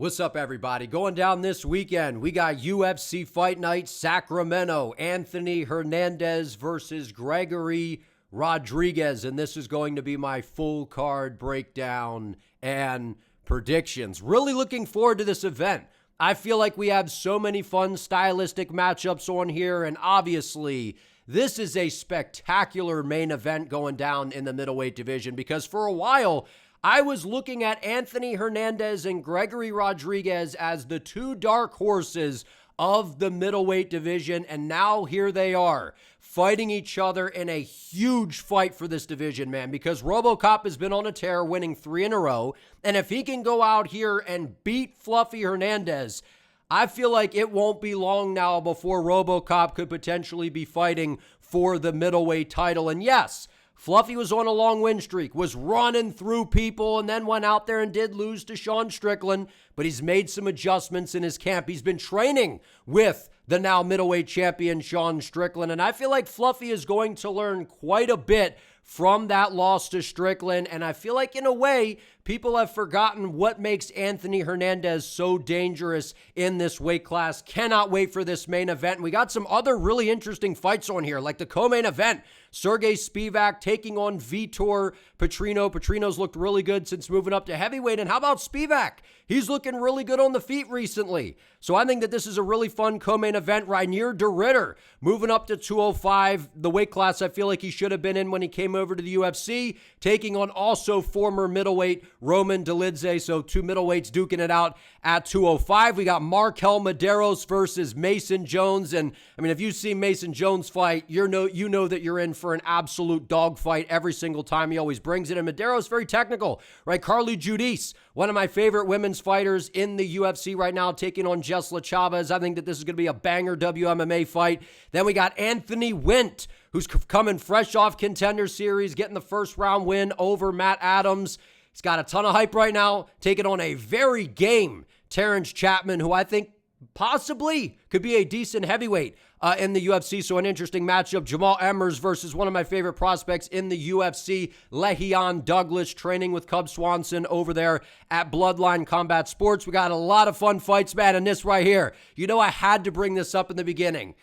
What's up, everybody? Going down this weekend, we got UFC Fight Night Sacramento. Anthony Hernandez versus Gregory Rodrigues. And this is going to be my full card breakdown and predictions. Really looking forward to this event. I feel like we have so many fun stylistic matchups on here. And obviously, this is a spectacular main event going down in the middleweight division. Because for a while, I was looking at Anthony Hernandez and Gregory Rodrigues as the two dark horses of the middleweight division, and now here they are fighting each other in a huge fight for this division, man, because RoboCop has been on a tear, winning 3 in a row, and if he can go out here and beat Fluffy Hernandez, I feel like it won't be long now before RoboCop could potentially be fighting for the middleweight title. And yes, Fluffy was on a long win streak, was running through people, and then went out there and did lose to Sean Strickland, but he's made some adjustments in his camp. He's been training with the now middleweight champion, Sean Strickland, and I feel like Fluffy is going to learn quite a bit from that loss to Strickland, and I feel like in a way, people have forgotten what makes Anthony Hernandez so dangerous in this weight class. Cannot wait for this main event. And we got some other really interesting fights on here, like the co-main event, Sergey Spivak taking on Vitor Petrino. Petrino's looked really good since moving up to heavyweight, and how about Spivak? He's looking really good on the feet recently. So I think that this is a really fun co-main event. Reinier de Ridder moving up to 205, the weight class I feel like he should have been in when he came over to the UFC, taking on also former middleweight Roman Dolidze. So two middleweights duking it out at 205. We got MarQuel Mederos versus Mason Jones. And I mean, if you see Mason Jones fight, you know that you're in for an absolute dogfight every single time. He always brings it. And Mederos, very technical, right? Carli Judice, one of my favorite women's fighters in the UFC right now, taking on Jeisla Chaves. I think that this is going to be a banger WMMA fight. Then we got Anthony Wint, who's coming fresh off Contender Series, getting the first round win over Matt Adams. He's got a ton of hype right now, taking on a very game Terrance Chatman, who I think possibly could be a decent heavyweight in the UFC. So an interesting matchup. Jamall Emmers versus one of my favorite prospects in the UFC, Lerryan Douglas, training with Cub Swanson over there at Bloodline Combat Sports. We got a lot of fun fights, man, and this right here. You know, I had to bring this up in the beginning.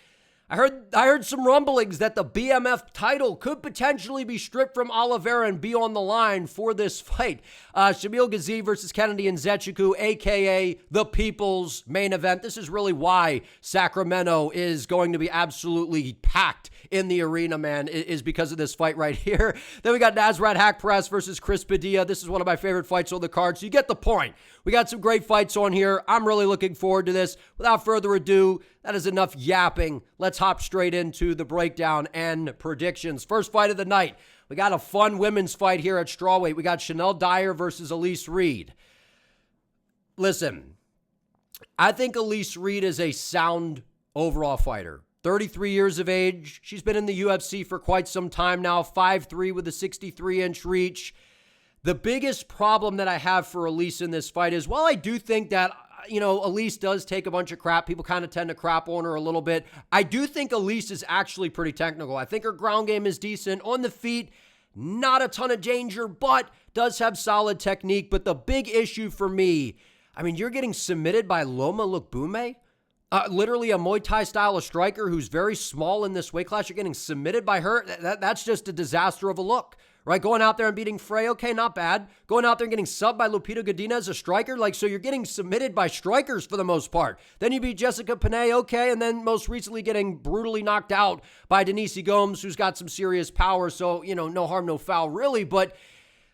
I heard some rumblings that the BMF title could potentially be stripped from Oliveira and be on the line for this fight. Shamil Gaziev versus Kennedy Nzechukwu, a.k.a. the People's main event. This is really why Sacramento is going to be absolutely packed in the arena, man, is because of this fight right here. Then we got Nasrat Haqparast versus Chris Padilla. This is one of my favorite fights on the card, so you get the point. We got some great fights on here. I'm really looking forward to this. Without further ado, that is enough yapping. Let's hop straight into the breakdown and predictions. First fight of the night. We got a fun women's fight here at strawweight. We got Shanelle Dyer versus Elise Reed. Listen, I think Elise Reed is a sound overall fighter. 33 years of age. She's been in the UFC for quite some time now. 5'3" with a 63-inch reach. The biggest problem that I have for Elise in this fight is, while I do think that, you know, Elise does take a bunch of crap. People kind of tend to crap on her a little bit. I do think Elise is actually pretty technical. I think her ground game is decent. On the feet, not a ton of danger, but does have solid technique. But the big issue for me, I mean, you're getting submitted by Loma Lookboonmee. Literally a Muay Thai style of striker who's very small in this weight class. You're getting submitted by her. That's just a disaster of a look, right? Going out there and beating Frey, okay, not bad. Going out there and getting subbed by Lupita Godinez as a striker, like, so you're getting submitted by strikers for the most part. Then you beat Jessica Panay, okay, and then most recently getting brutally knocked out by Denise Gomes, who's got some serious power, so, you know, no harm, no foul, really, but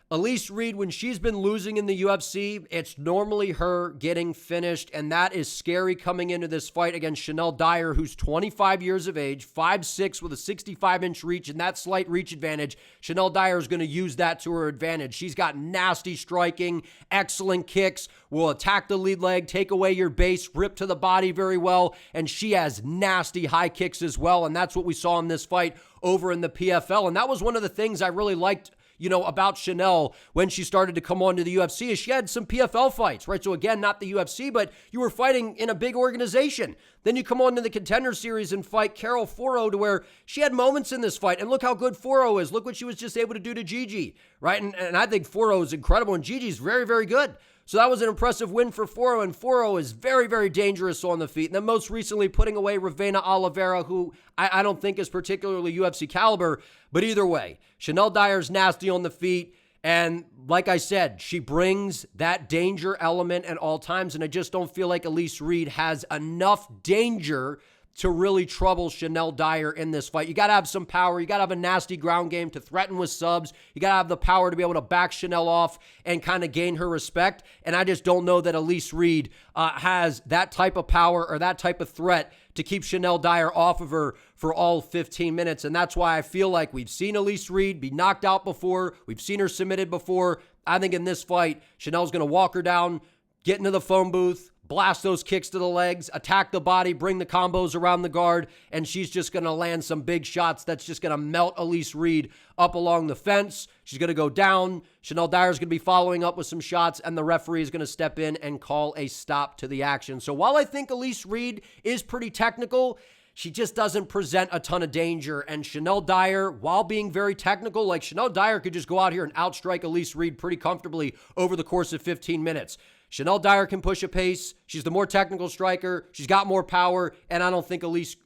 Elise Reed, when she's been losing in the UFC, it's normally her getting finished, and that is scary coming into this fight against Shanelle Dyer, who's 25 years of age, 5'6", with a 65-inch reach, and that slight reach advantage. Shanelle Dyer is going to use that to her advantage. She's got nasty striking, excellent kicks, will attack the lead leg, take away your base, rip to the body very well, and she has nasty high kicks as well, and that's what we saw in this fight over in the PFL, and that was one of the things I really liked, you know, about Shanelle when she started to come on to the UFC, is she had some PFL fights, right? So again, not the UFC, but you were fighting in a big organization. Then you come on to the Contender Series and fight Carol Foro, to where she had moments in this fight, and look how good Foro is. Look what she was just able to do to Gigi, right? And I think Foro is incredible, and Gigi's very, very good. So that was an impressive win for 4-0, and 4-0 is very, very dangerous on the feet. And then most recently putting away Ravena Oliveira, who I don't think is particularly UFC caliber, but either way, Shanelle Dyer's nasty on the feet. And like I said, she brings that danger element at all times, and I just don't feel like Elise Reed has enough danger to really trouble Shanelle Dyer in this fight. You got to have some power. You got to have a nasty ground game to threaten with subs. You got to have the power to be able to back Shanelle off and kind of gain her respect. And I just don't know that Elise Reed has that type of power or that type of threat to keep Shanelle Dyer off of her for all 15 minutes. And that's why I feel like we've seen Elise Reed be knocked out before. We've seen her submitted before. I think in this fight, Shanelle's going to walk her down, get into the phone booth, blast those kicks to the legs, attack the body, bring the combos around the guard, and she's just going to land some big shots that's just going to melt Elise Reed up along the fence. She's going to go down. Shanelle Dyer's going to be following up with some shots, and the referee is going to step in and call a stop to the action. So while I think Elise Reed is pretty technical, she just doesn't present a ton of danger. And Shanelle Dyer, while being very technical, like Shanelle Dyer could just go out here and outstrike Elise Reed pretty comfortably over the course of 15 minutes. Shanelle Dyer can push a pace. She's the more technical striker. She's got more power, and I don't think Elise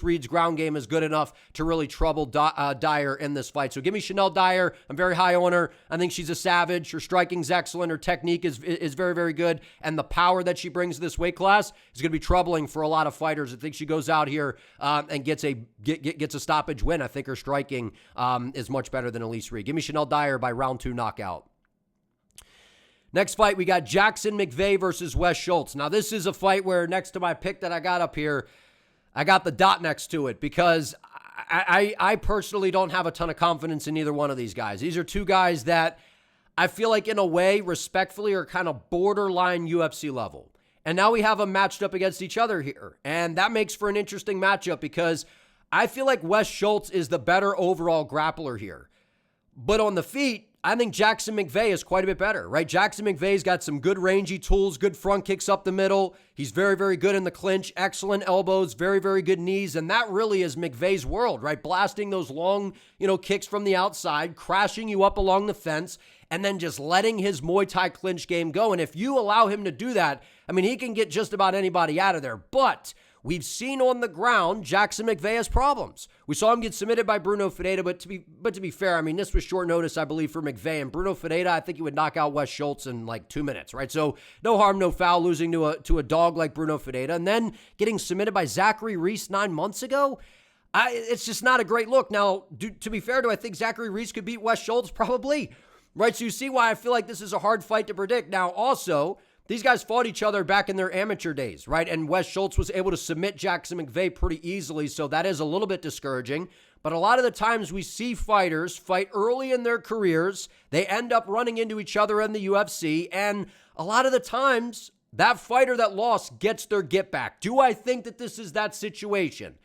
Reed's ground game is good enough to really trouble Dyer in this fight. So give me Shanelle Dyer. I'm very high on her. I think she's a savage. Her striking's excellent. Her technique is very, very good, and the power that she brings to this weight class is going to be troubling for a lot of fighters. I think she goes out here and gets a stoppage win. I think her striking is much better than Elise Reed. Give me Shanelle Dyer by round 2 knockout. Next fight, we got Jackson McVey versus Wes Schultz. Now, this is a fight where next to my pick that I got up here, I got the dot next to it because I personally don't have a ton of confidence in either one of these guys. These are two guys that I feel like in a way, respectfully, are kind of borderline UFC level. And now we have them matched up against each other here. And that makes for an interesting matchup because I feel like Wes Schultz is the better overall grappler here. But on the feet, I think Jackson McVey is quite a bit better, right? Jackson McVey's got some good rangy tools, good front kicks up the middle. He's very, very good in the clinch, excellent elbows, very, very good knees. And that really is McVey's world, right? Blasting those long, kicks from the outside, crashing you up along the fence, and then just letting his Muay Thai clinch game go. And if you allow him to do that, he can get just about anybody out of there. But we've seen on the ground, Jackson McVey has problems. We saw him get submitted by Bruno Ferreira, but to be fair, this was short notice, I believe, for McVey. And Bruno Ferreira, I think he would knock out Wes Schultz in like 2 minutes, right? So no harm, no foul, losing to a dog like Bruno Ferreira. And then getting submitted by Zachary Reese 9 months ago, it's just not a great look. Now, to be fair, do I think Zachary Reese could beat Wes Schultz? Probably, right? So you see why I feel like this is a hard fight to predict. Now, also, these guys fought each other back in their amateur days, right? And Wes Schultz was able to submit Jackson McVey pretty easily, so that is a little bit discouraging. But a lot of the times we see fighters fight early in their careers, they end up running into each other in the UFC, and a lot of the times that fighter that lost gets their get back. Do I think that this is that situation?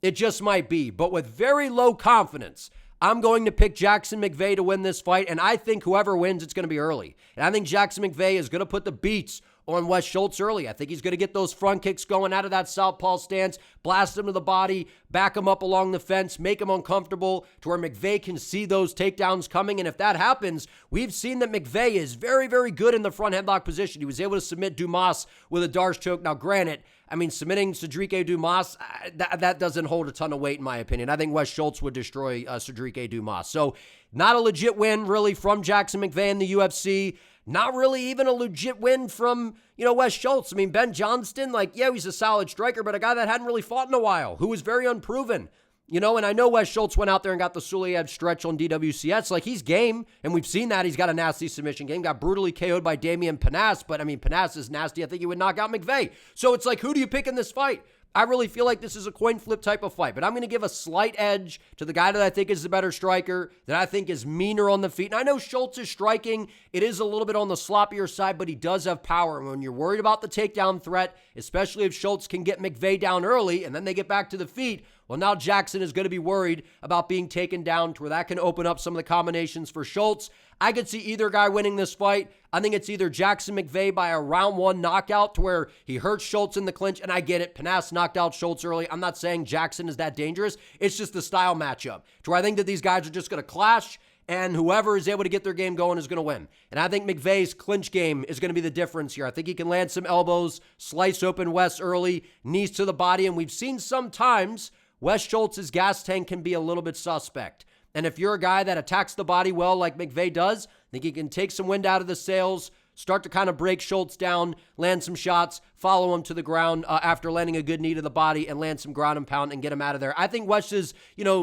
It just might be, but with very low confidence. I'm going to pick Jackson McVey to win this fight, and I think whoever wins, it's going to be early. And I think Jackson McVey is going to put the beats on Wes Schultz early. I think he's going to get those front kicks going out of that southpaw stance, blast him to the body, back him up along the fence, make him uncomfortable to where McVey can see those takedowns coming. And if that happens, we've seen that McVey is very, very good in the front headlock position. He was able to submit Dumas with a Darce choke. Now, granted, submitting Cedric Dumas, that doesn't hold a ton of weight in my opinion. I think Wes Schultz would destroy Cedric Dumas. So not a legit win really from Jackson McVey in the UFC. Not really even a legit win from, Wes Schultz. Ben Johnston, he's a solid striker, but a guy that hadn't really fought in a while, who was very unproven. And I know Wes Schultz went out there and got the Suliev stretch on DWCS. He's game, and we've seen that. He's got a nasty submission game. Got brutally KO'd by Damian Panas, but, Panas is nasty. I think he would knock out McVey. So it's who do you pick in this fight? I really feel like this is a coin flip type of fight, but I'm going to give a slight edge to the guy that I think is the better striker, that I think is meaner on the feet. And I know Schultz is striking. It is a little bit on the sloppier side, but he does have power. And when you're worried about the takedown threat, especially if Schultz can get McVey down early and then they get back to the feet, well, now Jackson is going to be worried about being taken down to where that can open up some of the combinations for Schultz. I could see either guy winning this fight. I think it's either Jackson McVey by a round 1 knockout to where he hurts Schultz in the clinch, and I get it. Panas knocked out Schultz early. I'm not saying Jackson is that dangerous. It's just the style matchup to where I think that these guys are just going to clash, and whoever is able to get their game going is going to win. And I think McVey's clinch game is going to be the difference here. I think he can land some elbows, slice open Wes early, knees to the body, and we've seen sometimes Wes Schultz's gas tank can be a little bit suspect. And if you're a guy that attacks the body well like McVey does, I think he can take some wind out of the sails, start to kind of break Schultz down, land some shots, follow him to the ground after landing a good knee to the body and land some ground and pound and get him out of there. I think Wes's,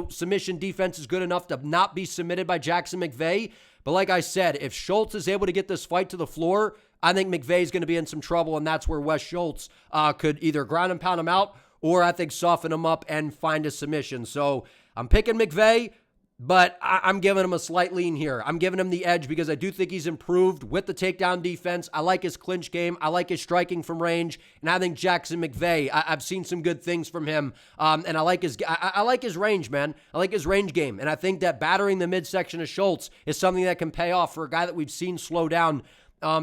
submission defense is good enough to not be submitted by Jackson McVey. But like I said, if Schultz is able to get this fight to the floor, I think McVey is going to be in some trouble, and that's where Wes Schultz could either ground and pound him out or I think soften him up and find a submission. So I'm picking McVey, but I'm giving him a slight lean here. I'm giving him the edge because I do think he's improved with the takedown defense. I like his clinch game. I like his striking from range. And I think Jackson McVey, I've seen some good things from him. And I like his range, man. I like his range game. And I think that battering the midsection of Schultz is something that can pay off for a guy that we've seen slow down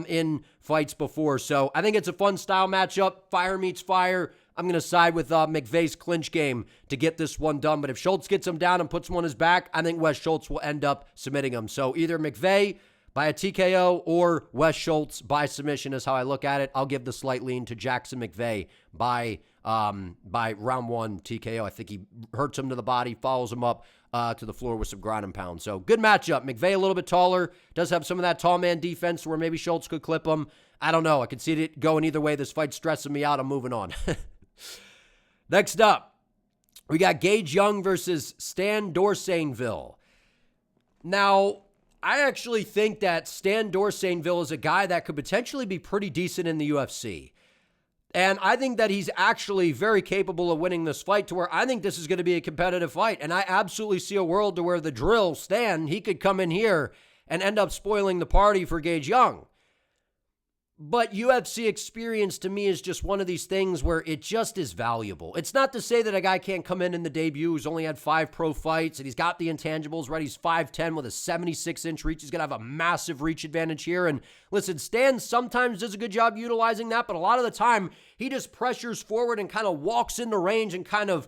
in fights before. So I think it's a fun style matchup. Fire meets fire. I'm going to side with McVey's clinch game to get this one done. But if Schultz gets him down and puts him on his back, I think Wes Schultz will end up submitting him. So either McVey by a TKO or Wes Schultz by submission is how I look at it. I'll give the slight lean to Jackson McVey by round one TKO. I think he hurts him to the body, follows him up to the floor with some ground and pound. So good matchup. McVey a little bit taller, does have some of that tall man defense where maybe Schultz could clip him. I don't know. I can see it going either way. This fight's stressing me out. I'm moving on. Next up, we got Gage Young versus Stan Dorsainvil. Now, I actually think that Stan Dorsainvil is a guy that could potentially be pretty decent in the UFC. And I think that he's actually very capable of winning this fight to where I think this is going to be a competitive fight. And I absolutely see a world to where the drill, Stan, he could come in here and end up spoiling the party for Gage Young. But UFC experience to me is just one of these things where it just is valuable. It's not to say that a guy can't come in the debut who's only had 5 pro fights and he's got the intangibles, right? He's 5'10" with a 76-inch reach. He's going to have a massive reach advantage here. And listen, Stan sometimes does a good job utilizing that, but a lot of the time he just pressures forward and kind of walks into range and kind of,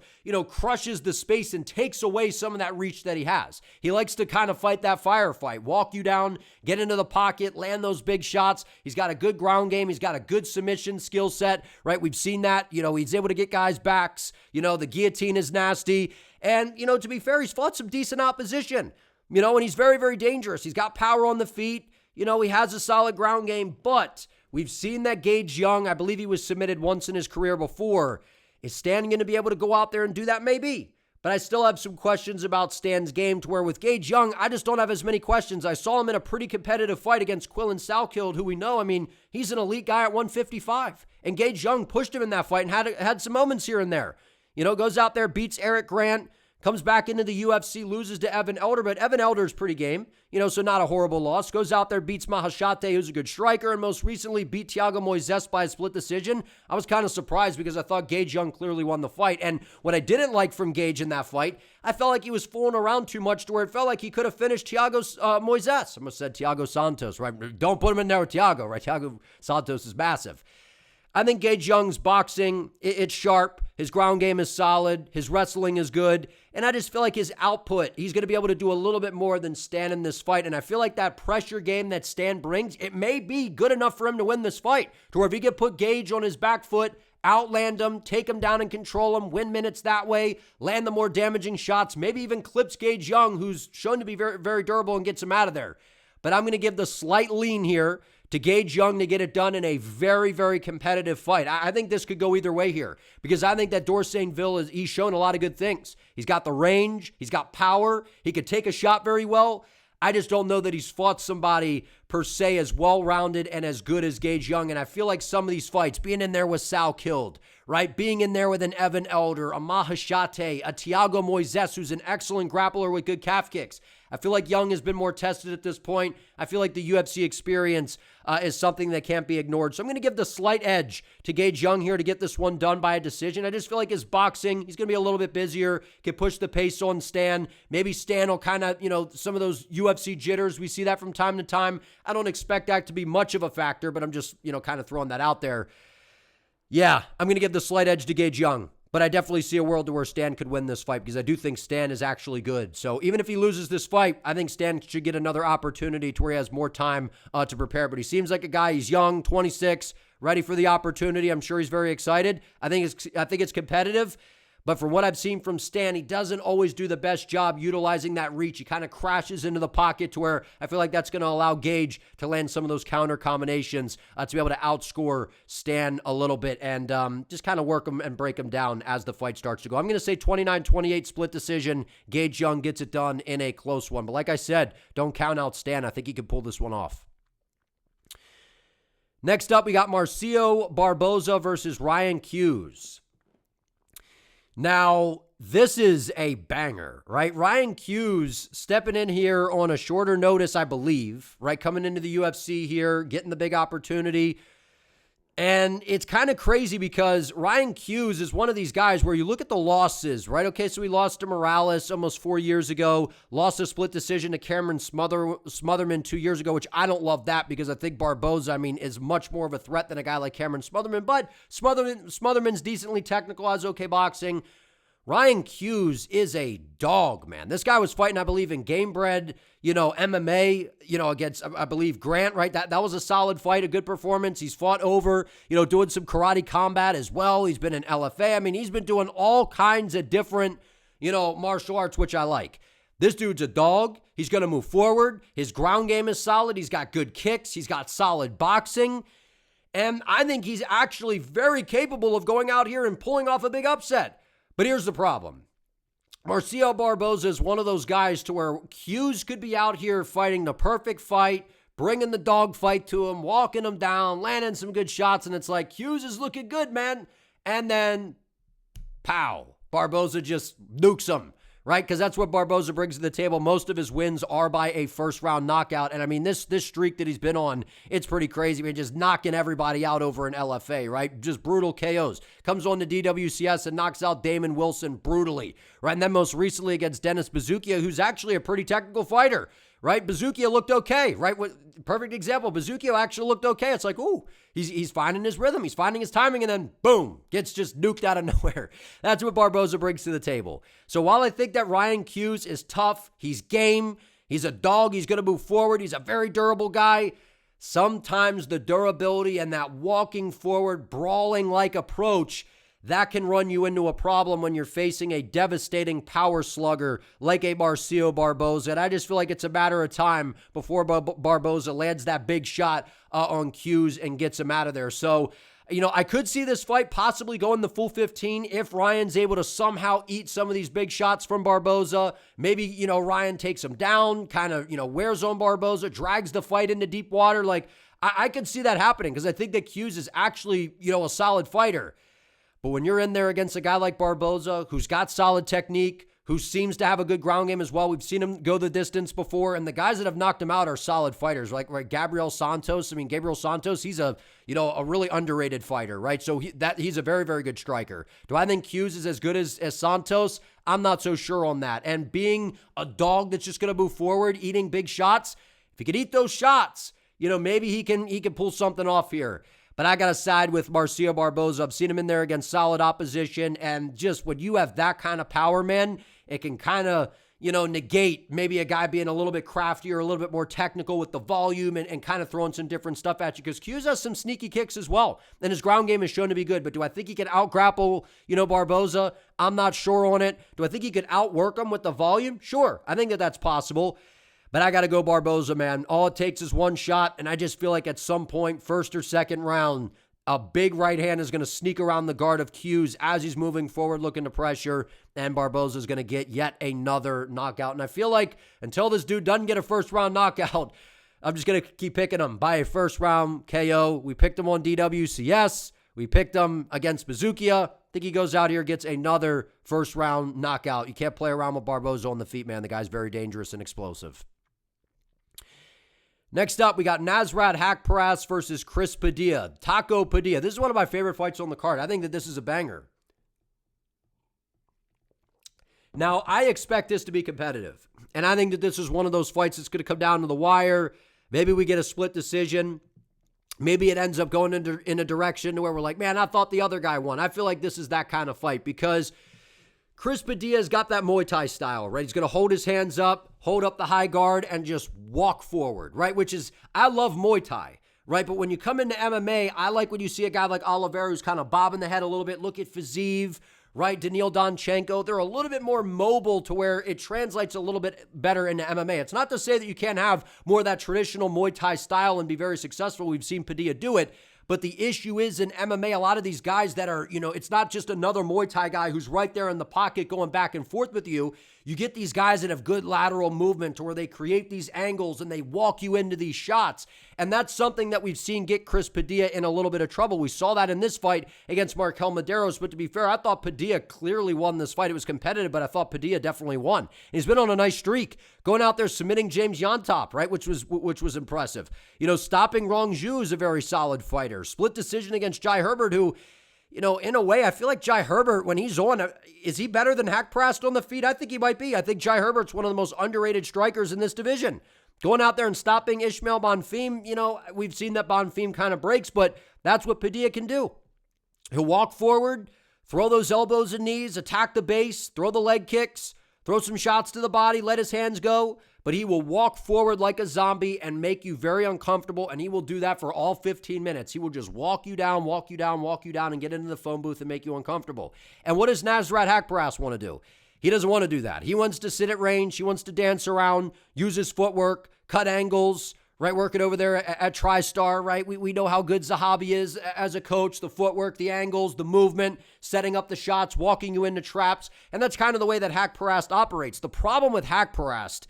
crushes the space and takes away some of that reach that he has. He likes to kind of fight that firefight, walk you down, get into the pocket, land those big shots. He's got a good ground game. He's got a good submission skill set, right? We've seen that. He's able to get guys' backs. The guillotine is nasty. And, to be fair, he's fought some decent opposition, and he's very, very dangerous. He's got power on the feet. He has a solid ground game, but we've seen that Gage Young, I believe he was submitted once in his career before. Is Stan going to be able to go out there and do that? Maybe. But I still have some questions about Stan's game to where with Gage Young, I just don't have as many questions. I saw him in a pretty competitive fight against Quillen Salkild, who we know, he's an elite guy at 155. And Gage Young pushed him in that fight and had some moments here and there. Goes out there, beats Eric Grant, comes back into the UFC, loses to Evan Elder, but Evan Elder's pretty game, so not a horrible loss. Goes out there, beats Mahashate, who's a good striker, and most recently beat Thiago Moises by a split decision. I was kind of surprised because I thought Gage Young clearly won the fight, and what I didn't like from Gage in that fight, I felt like he was fooling around too much to where it felt like he could have finished Thiago Moises. I almost said Thiago Santos, right? Don't put him in there with Thiago, right? Thiago Santos is massive. I think Gage Young's boxing, it's sharp. His ground game is solid. His wrestling is good. And I just feel like his output, he's going to be able to do a little bit more than Stan in this fight. And I feel like that pressure game that Stan brings, it may be good enough for him to win this fight. To where if he could put Gage on his back foot, outland him, take him down and control him, win minutes that way, land the more damaging shots, maybe even clips Gage Young, who's shown to be very, very durable, and gets him out of there. But I'm going to give the slight lean here to Gage Young to get it done in a very, very competitive fight. I think this could go either way here because I think that Dorsainvil, he's shown a lot of good things. He's got the range. He's got power. He could take a shot very well. I just don't know that he's fought somebody per se as well-rounded and as good as Gage Young. And I feel like some of these fights, being in there with Salkild, right? Being in there with an Evan Elder, a Mahashate, a Thiago Moises, who's an excellent grappler with good calf kicks. I feel like Young has been more tested at this point. I feel like the UFC experience is something that can't be ignored. So I'm going to give the slight edge to Gage Young here to get this one done by a decision. I just feel like his boxing, he's going to be a little bit busier, can push the pace on Stan. Maybe Stan will kind of, some of those UFC jitters, we see that from time to time. I don't expect that to be much of a factor, but I'm just, kind of throwing that out there. Yeah, I'm going to give the slight edge to Gage Young. But I definitely see a world to where Stan could win this fight because I do think Stan is actually good. So even if he loses this fight, I think Stan should get another opportunity to where he has more time to prepare. But he seems like a guy, he's young, 26, ready for the opportunity. I'm sure he's very excited. I think it's competitive. But from what I've seen from Stan, he doesn't always do the best job utilizing that reach. He kind of crashes into the pocket to where I feel like that's going to allow Gage to land some of those counter combinations to be able to outscore Stan a little bit and just kind of work him and break him down as the fight starts to go. I'm going to say 29-28 split decision. Gage Young gets it done in a close one. But like I said, don't count out Stan. I think he can pull this one off. Next up, we got Marcio Barbosa versus Ryan Kuse. Now, this is a banger, right? Ryan Kuse stepping in here on a shorter notice, I believe, right? Coming into the UFC here, getting the big opportunity. And it's kind of crazy because Ryan Kuse is one of these guys where you look at the losses, right? Okay, so he lost to Morales almost 4 years ago, lost a split decision to Cameron Smotherman 2 years ago, which I don't love that because I think Barbosa, is much more of a threat than a guy like Cameron Smotherman, but Smotherman's decently technical, has okay boxing. Ryan Kuse is a dog, man. This guy was fighting, I believe, in Gamebred, MMA, against, I believe, Grant, right? That was a solid fight, a good performance. He's fought over, doing some karate combat as well. He's been in LFA. He's been doing all kinds of different, martial arts, which I like. This dude's a dog. He's going to move forward. His ground game is solid. He's got good kicks. He's got solid boxing. And I think he's actually very capable of going out here and pulling off a big upset. But here's the problem. Marcio Barbosa is one of those guys to where Kuse could be out here fighting the perfect fight, bringing the dog fight to him, walking him down, landing some good shots, and it's like, Kuse is looking good, man. And then, pow, Barbosa just nukes him, right? Because that's what Barbosa brings to the table. Most of his wins are by a first-round knockout. And this streak that he's been on, it's pretty crazy. Just knocking everybody out over an LFA, right? Just brutal KOs. Comes on to DWCS and knocks out Damon Wilson brutally, right? And then most recently against Dennis Bazookia, who's actually a pretty technical fighter, right? Bazookia looked okay, right? Perfect example. Bazookia actually looked okay. It's like, ooh, he's finding his rhythm. He's finding his timing, and then boom, gets just nuked out of nowhere. That's what Barbosa brings to the table. So while I think that Ryan Kuse is tough, he's game, he's a dog, he's going to move forward, he's a very durable guy, sometimes the durability and that walking forward, brawling-like approach, that can run you into a problem when you're facing a devastating power slugger like a Marcio Barbosa. And I just feel like it's a matter of time before Barbosa lands that big shot on Kuse and gets him out of there. So, I could see this fight possibly going the full 15 if Ryan's able to somehow eat some of these big shots from Barbosa. Maybe, Ryan takes him down, kind of, wears on Barbosa, drags the fight into deep water. Like, I could see that happening because I think that Kuse is actually, a solid fighter. But when you're in there against a guy like Barbosa, who's got solid technique, who seems to have a good ground game as well, we've seen him go the distance before, and the guys that have knocked him out are solid fighters, like right, Gabriel Santos. Gabriel Santos, he's a really underrated fighter, right? So he's a very, very good striker. Do I think Kuse is as good as Santos? I'm not so sure on that. And being a dog that's just going to move forward, eating big shots, if he could eat those shots, maybe he can pull something off here. But I got to side with Marcio Barbosa. I've seen him in there against solid opposition. And just when you have that kind of power, man, it can kind of, negate maybe a guy being a little bit craftier, a little bit more technical with the volume and kind of throwing some different stuff at you. Because Kuse has some sneaky kicks as well. And his ground game is shown to be good. But do I think he can out-grapple, Barbosa? I'm not sure on it. Do I think he could outwork him with the volume? Sure. I think that's possible. But I got to go Barbosa, man. All it takes is one shot, and I just feel like at some point, first or second round, a big right hand is going to sneak around the guard of Kuse as he's moving forward, looking to pressure, and Barbosa is going to get yet another knockout. And I feel like until this dude doesn't get a first-round knockout, I'm just going to keep picking him by a first-round KO. We picked him on DWCS. We picked him against Bazookia. I think he goes out here, gets another first-round knockout. You can't play around with Barbosa on the feet, man. The guy's very dangerous and explosive. Next up, we got Nasrat Haqparast versus Chris Padilla. Taco Padilla. This is one of my favorite fights on the card. I think that this is a banger. Now, I expect this to be competitive. And I think that this is one of those fights that's going to come down to the wire. Maybe we get a split decision. maybe it ends up going in a direction where we're like, man, I thought the other guy won. I feel like this is that kind of fight because Chris Padilla's got that Muay Thai style, right? He's going to hold his hands up, hold up the high guard, and just walk forward, right? Which is, I love Muay Thai, right? But when you come into MMA, I like when you see a guy like Oliveira who's kind of bobbing the head a little bit. Look at Fiziev, right? Daniil Donchenko. They're a little bit more mobile to where it translates a little bit better into MMA. It's not to say that you can't have more of that traditional Muay Thai style and be very successful. We've seen Padilla do it. But the issue is in MMA, a lot of these guys that are, it's not just another Muay Thai guy who's right there in the pocket going back and forth with you. You get these guys that have good lateral movement to where they create these angles and they walk you into these shots. And that's something that we've seen get Chris Padilla in a little bit of trouble. We saw that in this fight against MarQuel Mederos. But to be fair, I thought Padilla clearly won this fight. It was competitive, but I thought Padilla definitely won. And he's been on a nice streak, going out there submitting James Yontop, right, which was impressive. Stopping Rong Zhu is a very solid fighter. Split decision against Jai Herbert, who, in a way, I feel like Jai Herbert, when he's on, is he better than Haqparast on the feet? I think he might be. I think Jai Herbert's one of the most underrated strikers in this division. Going out there and stopping Ismael Bonfim, we've seen that Bonfim kind of breaks, but that's what Padilla can do. He'll walk forward, throw those elbows and knees, attack the base, throw the leg kicks, throw some shots to the body, let his hands go, but he will walk forward like a zombie and make you very uncomfortable, and he will do that for all 15 minutes. He will just walk you down, and get into the phone booth and make you uncomfortable. And what does Nasrat Haqparast want to do? He doesn't want to do that. He wants to sit at range. He wants to dance around, use his footwork, cut angles, right? Working over there at TriStar, right? We know how good Zahabi is as a coach, the footwork, the angles, the movement, setting up the shots, walking you into traps. And that's kind of the way that Haqparast operates. The problem with Haqparast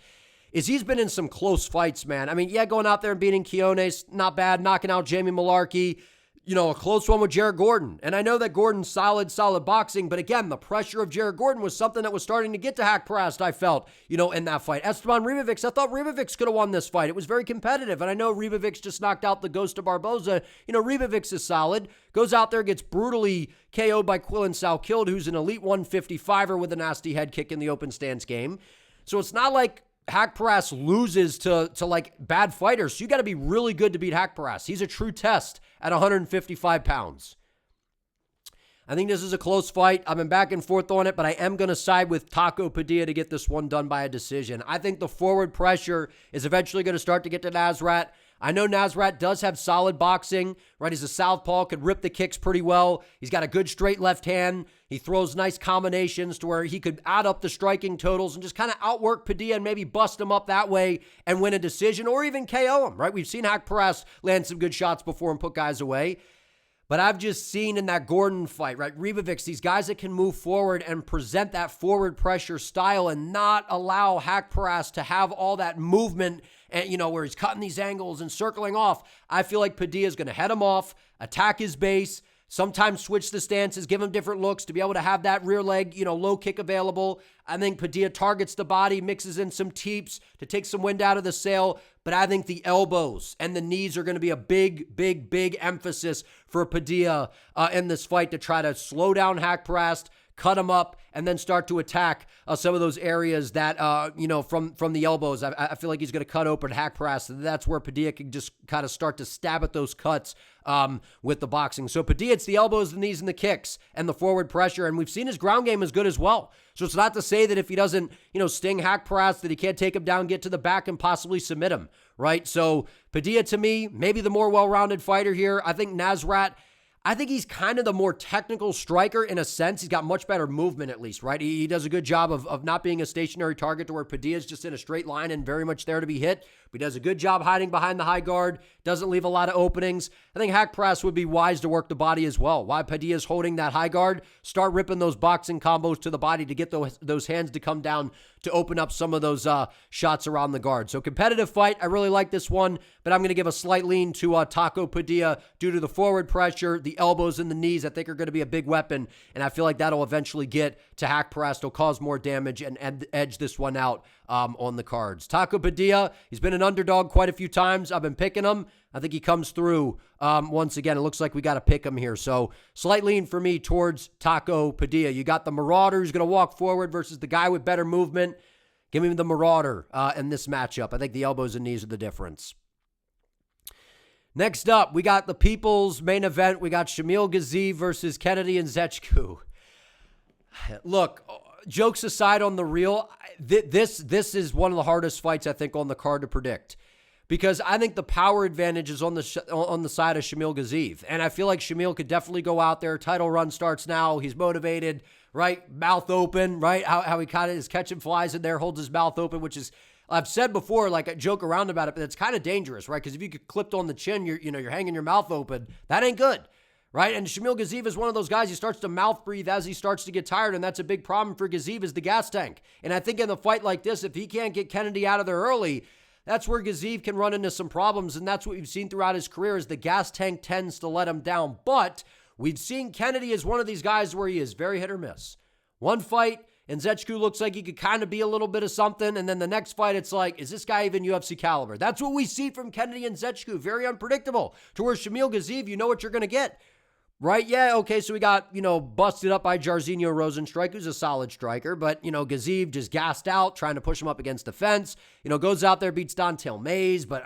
is he's been in some close fights, man. I mean, yeah, going out there and beating Quiones, not bad. Knocking out Jamie Malarkey, a close one with Jared Gordon. And I know that Gordon's solid boxing, but again, the pressure of Jared Gordon was something that was starting to get to Haqparast, I felt, in that fight. Esteban Ribovics, I thought Ribovics could have won this fight. It was very competitive, and I know Ribovics just knocked out the ghost of Barbosa. Ribovics is solid, goes out there, gets brutally KO'd by Quillen Salkilde, who's an elite 155er with a nasty head kick in the open stance game. So it's not like Haqparast loses to like bad fighters. So you got to be really good to beat Haqparast. He's a true test at 155 pounds. I think this is a close fight. I've been back and forth on it, but I am going to side with Taco Padilla to get this one done by a decision. I think the forward pressure is eventually going to start to get to Nasrat. I know Nasrat does have solid boxing, right? He's a southpaw, could rip the kicks pretty well. He's got a good straight left hand. He throws nice combinations to where he could add up the striking totals and just kind of outwork Padilla and maybe bust him up that way and win a decision or even KO him, right? We've seen Haqparast land some good shots before and put guys away. But I've just seen in that Gordon fight, right, Ribovics, these guys that can move forward and present that forward pressure style and not allow Haqparast to have all that movement and, where he's cutting these angles and circling off. I feel like Padilla is going to head him off, attack his base, sometimes switch the stances, give him different looks to be able to have that rear leg, low kick available. I think Padilla targets the body, mixes in some teeps to take some wind out of the sail. But I think the elbows and the knees are going to be a big emphasis for Padilla in this fight to try to slow down Haqparast, cut him up, and then start to attack some of those areas that, from the elbows. I feel like he's going to cut open Haqparast. That's where Padilla can just kind of start to stab at those cuts with the boxing. So Padilla, it's the elbows, the knees, and the kicks, and the forward pressure. And we've seen his ground game is good as well. So it's not to say that if he doesn't, sting Haqparast, that he can't take him down, get to the back, and possibly submit him, right? So Padilla, to me, maybe the more well-rounded fighter here. I think Nasrat, I think he's kind of the more technical striker in a sense. He's got much better movement at least, right? He does a good job of not being a stationary target to where Padilla's just in a straight line and very much there to be hit. But he does a good job hiding behind the high guard, doesn't leave a lot of openings. I think Haqparast would be wise to work the body as well. While Padilla's holding that high guard, start ripping those boxing combos to the body to get those hands to come down to open up some of those shots around the guard. So competitive fight. I really like this one, but I'm going to give a slight lean to Taco Padilla due to the forward pressure, the elbows and the knees I think are going to be a big weapon, and I feel like that'll eventually get to Haqparast. It'll cause more damage and edge this one out on the cards. Taco Padilla, he's been an underdog quite a few times. I've been picking him. I think he comes through once again. It looks like we got to pick him here. So slight lean for me towards Taco Padilla. You got the Marauder who's going to walk forward versus the guy with better movement. Give me the Marauder in this matchup. I think the elbows and knees are the difference. Next up, we got the people's main event. We got Shamil Gaziev versus Kennedy Nzechukwu. Look, jokes aside on the real, this is one of the hardest fights, I think, on the card to predict. Because I think the power advantage is on the side of Shamil Gaziev. And I feel like Shamil could definitely go out there. Title run starts now. He's motivated, right? Mouth open, right? How he kind of is catching flies in there, holds his mouth open, which is, I've said before, like I joke around about it, but it's kind of dangerous, right? Because if you get clipped on the chin, you're hanging your mouth open. That ain't good, right? And Shamil Gaziev is one of those guys. He starts to mouth breathe as he starts to get tired, and that's a big problem for Gaziev is the gas tank. And I think in a fight like this, if he can't get Kennedy out of there early, that's where Gaziev can run into some problems, and that's what we've seen throughout his career is the gas tank tends to let him down. But we've seen Kennedy as one of these guys where he is very hit or miss. One fight, Nzechukwu looks like he could kind of be a little bit of something, and then the next fight, it's like, is this guy even UFC caliber? That's what we see from Kennedy and Nzechukwu. Very unpredictable. To where Shamil Gaziev, you know what you're going to get. Right? Yeah, okay, so we got, busted up by Jairzinho Rozenstruik, who's a solid striker, but, Gaziev just gassed out, trying to push him up against the fence, goes out there, beats Don'Tale Mayes, but,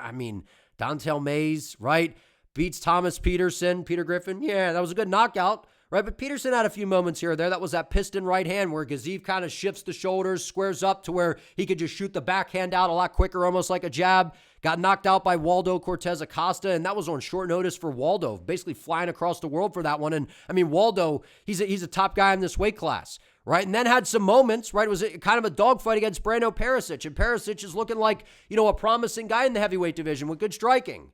Don'Tale Mayes, right? Beats Thomas Peterson, Peter Griffin, yeah, that was a good knockout, right? But Peterson had a few moments here or there. That was that piston right hand where Gaziev kind of shifts the shoulders, squares up to where he could just shoot the backhand out a lot quicker, almost like a jab. Got knocked out by Waldo Cortez Acosta, and that was on short notice for Waldo, basically flying across the world for that one. And, Waldo, he's a top guy in this weight class, right? And then had some moments, right? It was kind of a dogfight against Brando Perisic, and Perisic is looking like, a promising guy in the heavyweight division with good striking.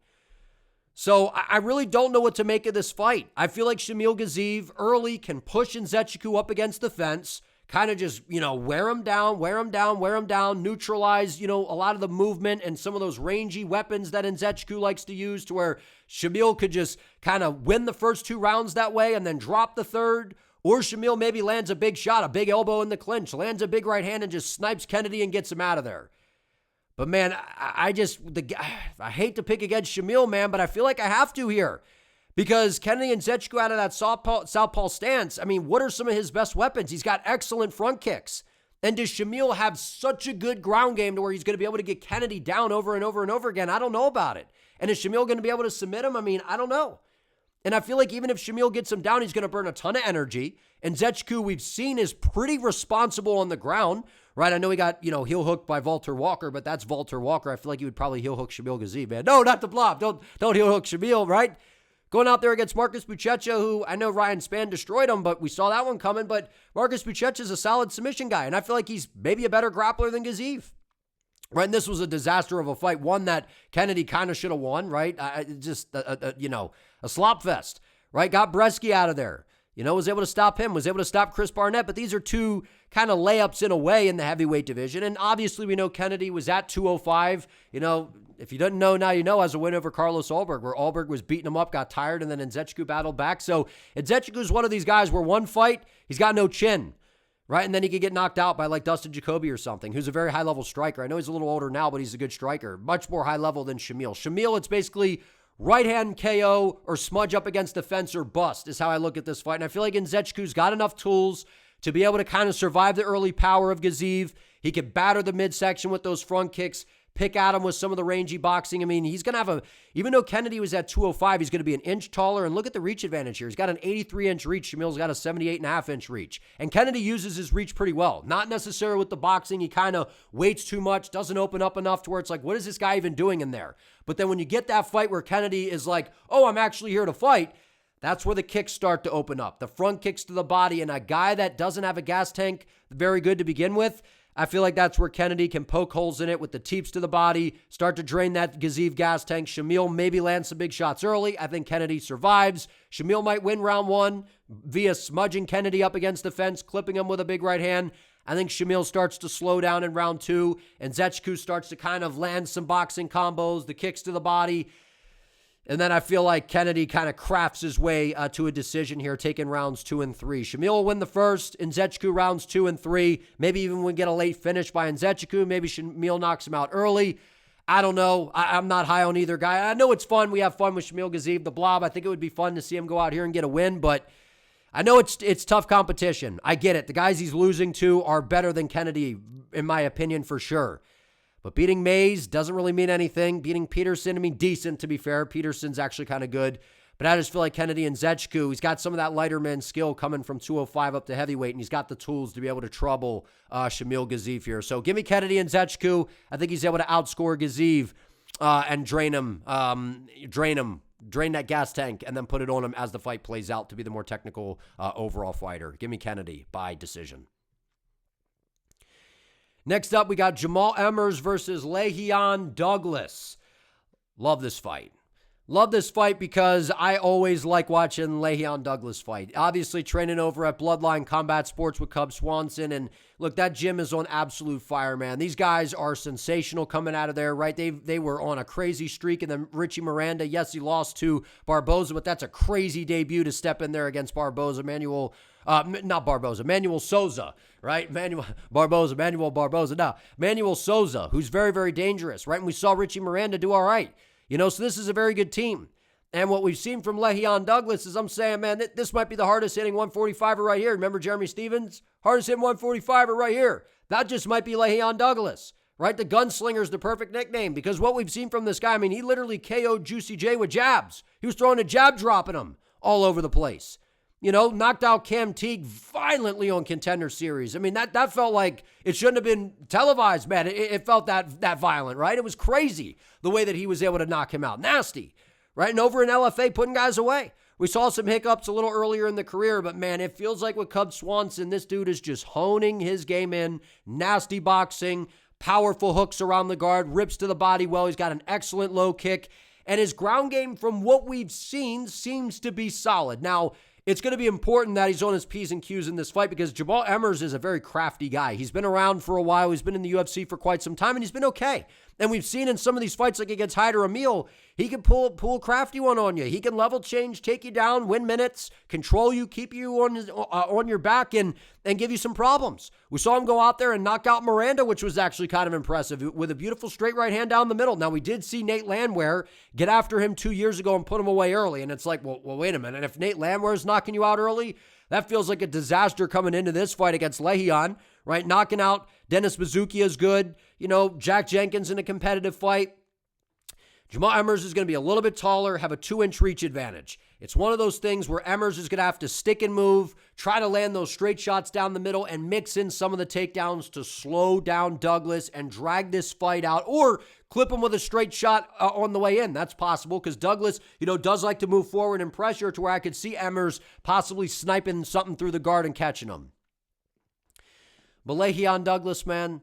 So I really don't know what to make of this fight. I feel like Shamil Gaziev early can push Nzechukwu up against the fence, kind of just, wear him down, neutralize, a lot of the movement and some of those rangy weapons that Nzechukwu likes to use to where Shamil could just kind of win the first 2 rounds that way and then drop the third. Or Shamil maybe lands a big shot, a big elbow in the clinch, lands a big right hand and just snipes Kennedy and gets him out of there. But, man, I hate to pick against Shamil, man, but I feel like I have to here. Because Kennedy Nzechukwu out of that southpaw stance, what are some of his best weapons? He's got excellent front kicks. And does Shamil have such a good ground game to where he's going to be able to get Kennedy down over and over and over again? I don't know about it. And is Shamil going to be able to submit him? I don't know. And I feel like even if Shamil gets him down, he's going to burn a ton of energy. And Nzechukwu, we've seen, is pretty responsible on the ground. Right, I know he got, heel hooked by Walter Walker, but that's Walter Walker. I feel like he would probably heel hook Shamil Gaziev, man. No, not the blob. Don't heel hook Shamil, right? Going out there against Marcus Buchecha, who I know Ryan Spann destroyed him, but we saw that one coming. But Marcus Buchecha is a solid submission guy, and I feel like he's maybe a better grappler than Gaziev. Right, and this was a disaster of a fight, one that Kennedy kind of should have won, right? Just, a slop fest, right? Got Bresky out of there. Was able to stop him, was able to stop Chris Barnett, but these are 2 kind of layups in a way in the heavyweight division. And obviously we know Kennedy was at 205. If you didn't know, now you know, as a win over Carlos Ulberg, where Ulberg was beating him up, got tired, and then Nzechukwu battled back. So Nzechukwu is one of these guys where one fight, he's got no chin, right? And then he could get knocked out by like Dustin Jacoby or something, who's a very high-level striker. I know he's a little older now, but he's a good striker. Much more high-level than Shamil. Shamil, it's basically right-hand KO or smudge up against the fence or bust is how I look at this fight. And I feel like Nzechukwu's got enough tools to be able to kind of survive the early power of Gaziev. He could batter the midsection with those front kicks, pick at him with some of the rangy boxing. He's going to have even though Kennedy was at 205, he's going to be an inch taller. And look at the reach advantage here. He's got an 83-inch reach. Shamil's got a 78.5-inch reach. And Kennedy uses his reach pretty well. Not necessarily with the boxing. He kind of waits too much, doesn't open up enough to where it's like, what is this guy even doing in there? But then when you get that fight where Kennedy is like, oh, I'm actually here to fight, that's where the kicks start to open up. The front kicks to the body, and a guy that doesn't have a gas tank very good to begin with, I feel like that's where Kennedy can poke holes in it with the teeps to the body, start to drain that Gaziev gas tank. Shamil maybe lands some big shots early. I think Kennedy survives. Shamil might win round 1 via smudging Kennedy up against the fence, clipping him with a big right hand. I think Shamil starts to slow down in round 2, and Nzechukwu starts to kind of land some boxing combos, the kicks to the body. And then I feel like Kennedy kind of crafts his way to a decision here, taking rounds 2 and 3. Shamil will win the first, Nzechukwu rounds 2 and 3. Maybe even we get a late finish by Nzechukwu. Maybe Shamil knocks him out early. I don't know. I'm not high on either guy. I know it's fun. We have fun with Shamil Gaziev, the blob. I think it would be fun to see him go out here and get a win, but I know it's tough competition. I get it. The guys he's losing to are better than Kennedy, in my opinion, for sure. But beating Mays doesn't really mean anything. Beating Peterson, I mean, decent, to be fair. Peterson's actually kind of good. But I just feel like Kennedy Nzechukwu, he's got some of that lighter man skill coming from 205 up to heavyweight, and he's got the tools to be able to trouble Shamil Gaziev here. So give me Kennedy Nzechukwu. I think he's able to outscore Gaziev and drain that gas tank, and then put it on him as the fight plays out to be the more technical overall fighter. Give me Kennedy by decision. Next up, we got Jamall Emmers versus Lerryan Douglas. Love this fight. Love this fight because I always like watching Lerryan Douglas fight. Obviously, training over at Bloodline Combat Sports with Cub Swanson. And look, that gym is on absolute fire, man. These guys are sensational coming out of there, right? They were on a crazy streak. And then Richie Miranda, yes, he lost to Barbosa, but that's a crazy debut to step in there against Barbosa. Manuel Souza, right? Manuel Souza, who's very, very dangerous, right? And we saw Richie Miranda do all right. So this is a very good team. And what we've seen from Lerryan Douglas is, I'm saying, man, this might be the hardest hitting 145er right here. Remember Jeremy Stevens? Hardest hitting 145er right here. That just might be Lerryan Douglas, right? The gunslinger is the perfect nickname because what we've seen from this guy, I mean, he literally KO'd Juicy J with jabs. He was throwing a jab, dropping them all over the place. Knocked out Cam Teague violently on Contender Series. I mean, that felt like it shouldn't have been televised, man. It felt that violent, right? It was crazy the way that he was able to knock him out. Nasty, right? And over in LFA, putting guys away. We saw some hiccups a little earlier in the career, but man, it feels like with Cub Swanson, this dude is just honing his game in. Nasty boxing, powerful hooks around the guard, rips to the body well. He's got an excellent low kick, and his ground game, from what we've seen, seems to be solid. Now, it's going to be important that he's on his P's and Q's in this fight because Jamall Emmers is a very crafty guy. He's been around for a while. He's been in the UFC for quite some time, and he's been okay. And we've seen in some of these fights, like against Hyder Emil, he can pull a crafty one on you. He can level change, take you down, win minutes, control you, keep you on your back, and give you some problems. We saw him go out there and knock out Miranda, which was actually kind of impressive, with a beautiful straight right hand down the middle. Now, we did see Nate Landwehr get after him 2 years ago and put him away early, and it's like, well, wait a minute. If Nate Landwehr is knocking you out early, that feels like a disaster coming into this fight against Lerryan, right? Knocking out Dennis Bazookia is good. Jack Jenkins in a competitive fight. Jamall Emmers is going to be a little bit taller, have a 2-inch reach advantage. It's one of those things where Emmers is going to have to stick and move, try to land those straight shots down the middle, and mix in some of the takedowns to slow down Douglas and drag this fight out, or clip him with a straight shot on the way in. That's possible because Douglas, does like to move forward and pressure to where I could see Emmers possibly sniping something through the guard and catching him. But Lerryan Douglas, man,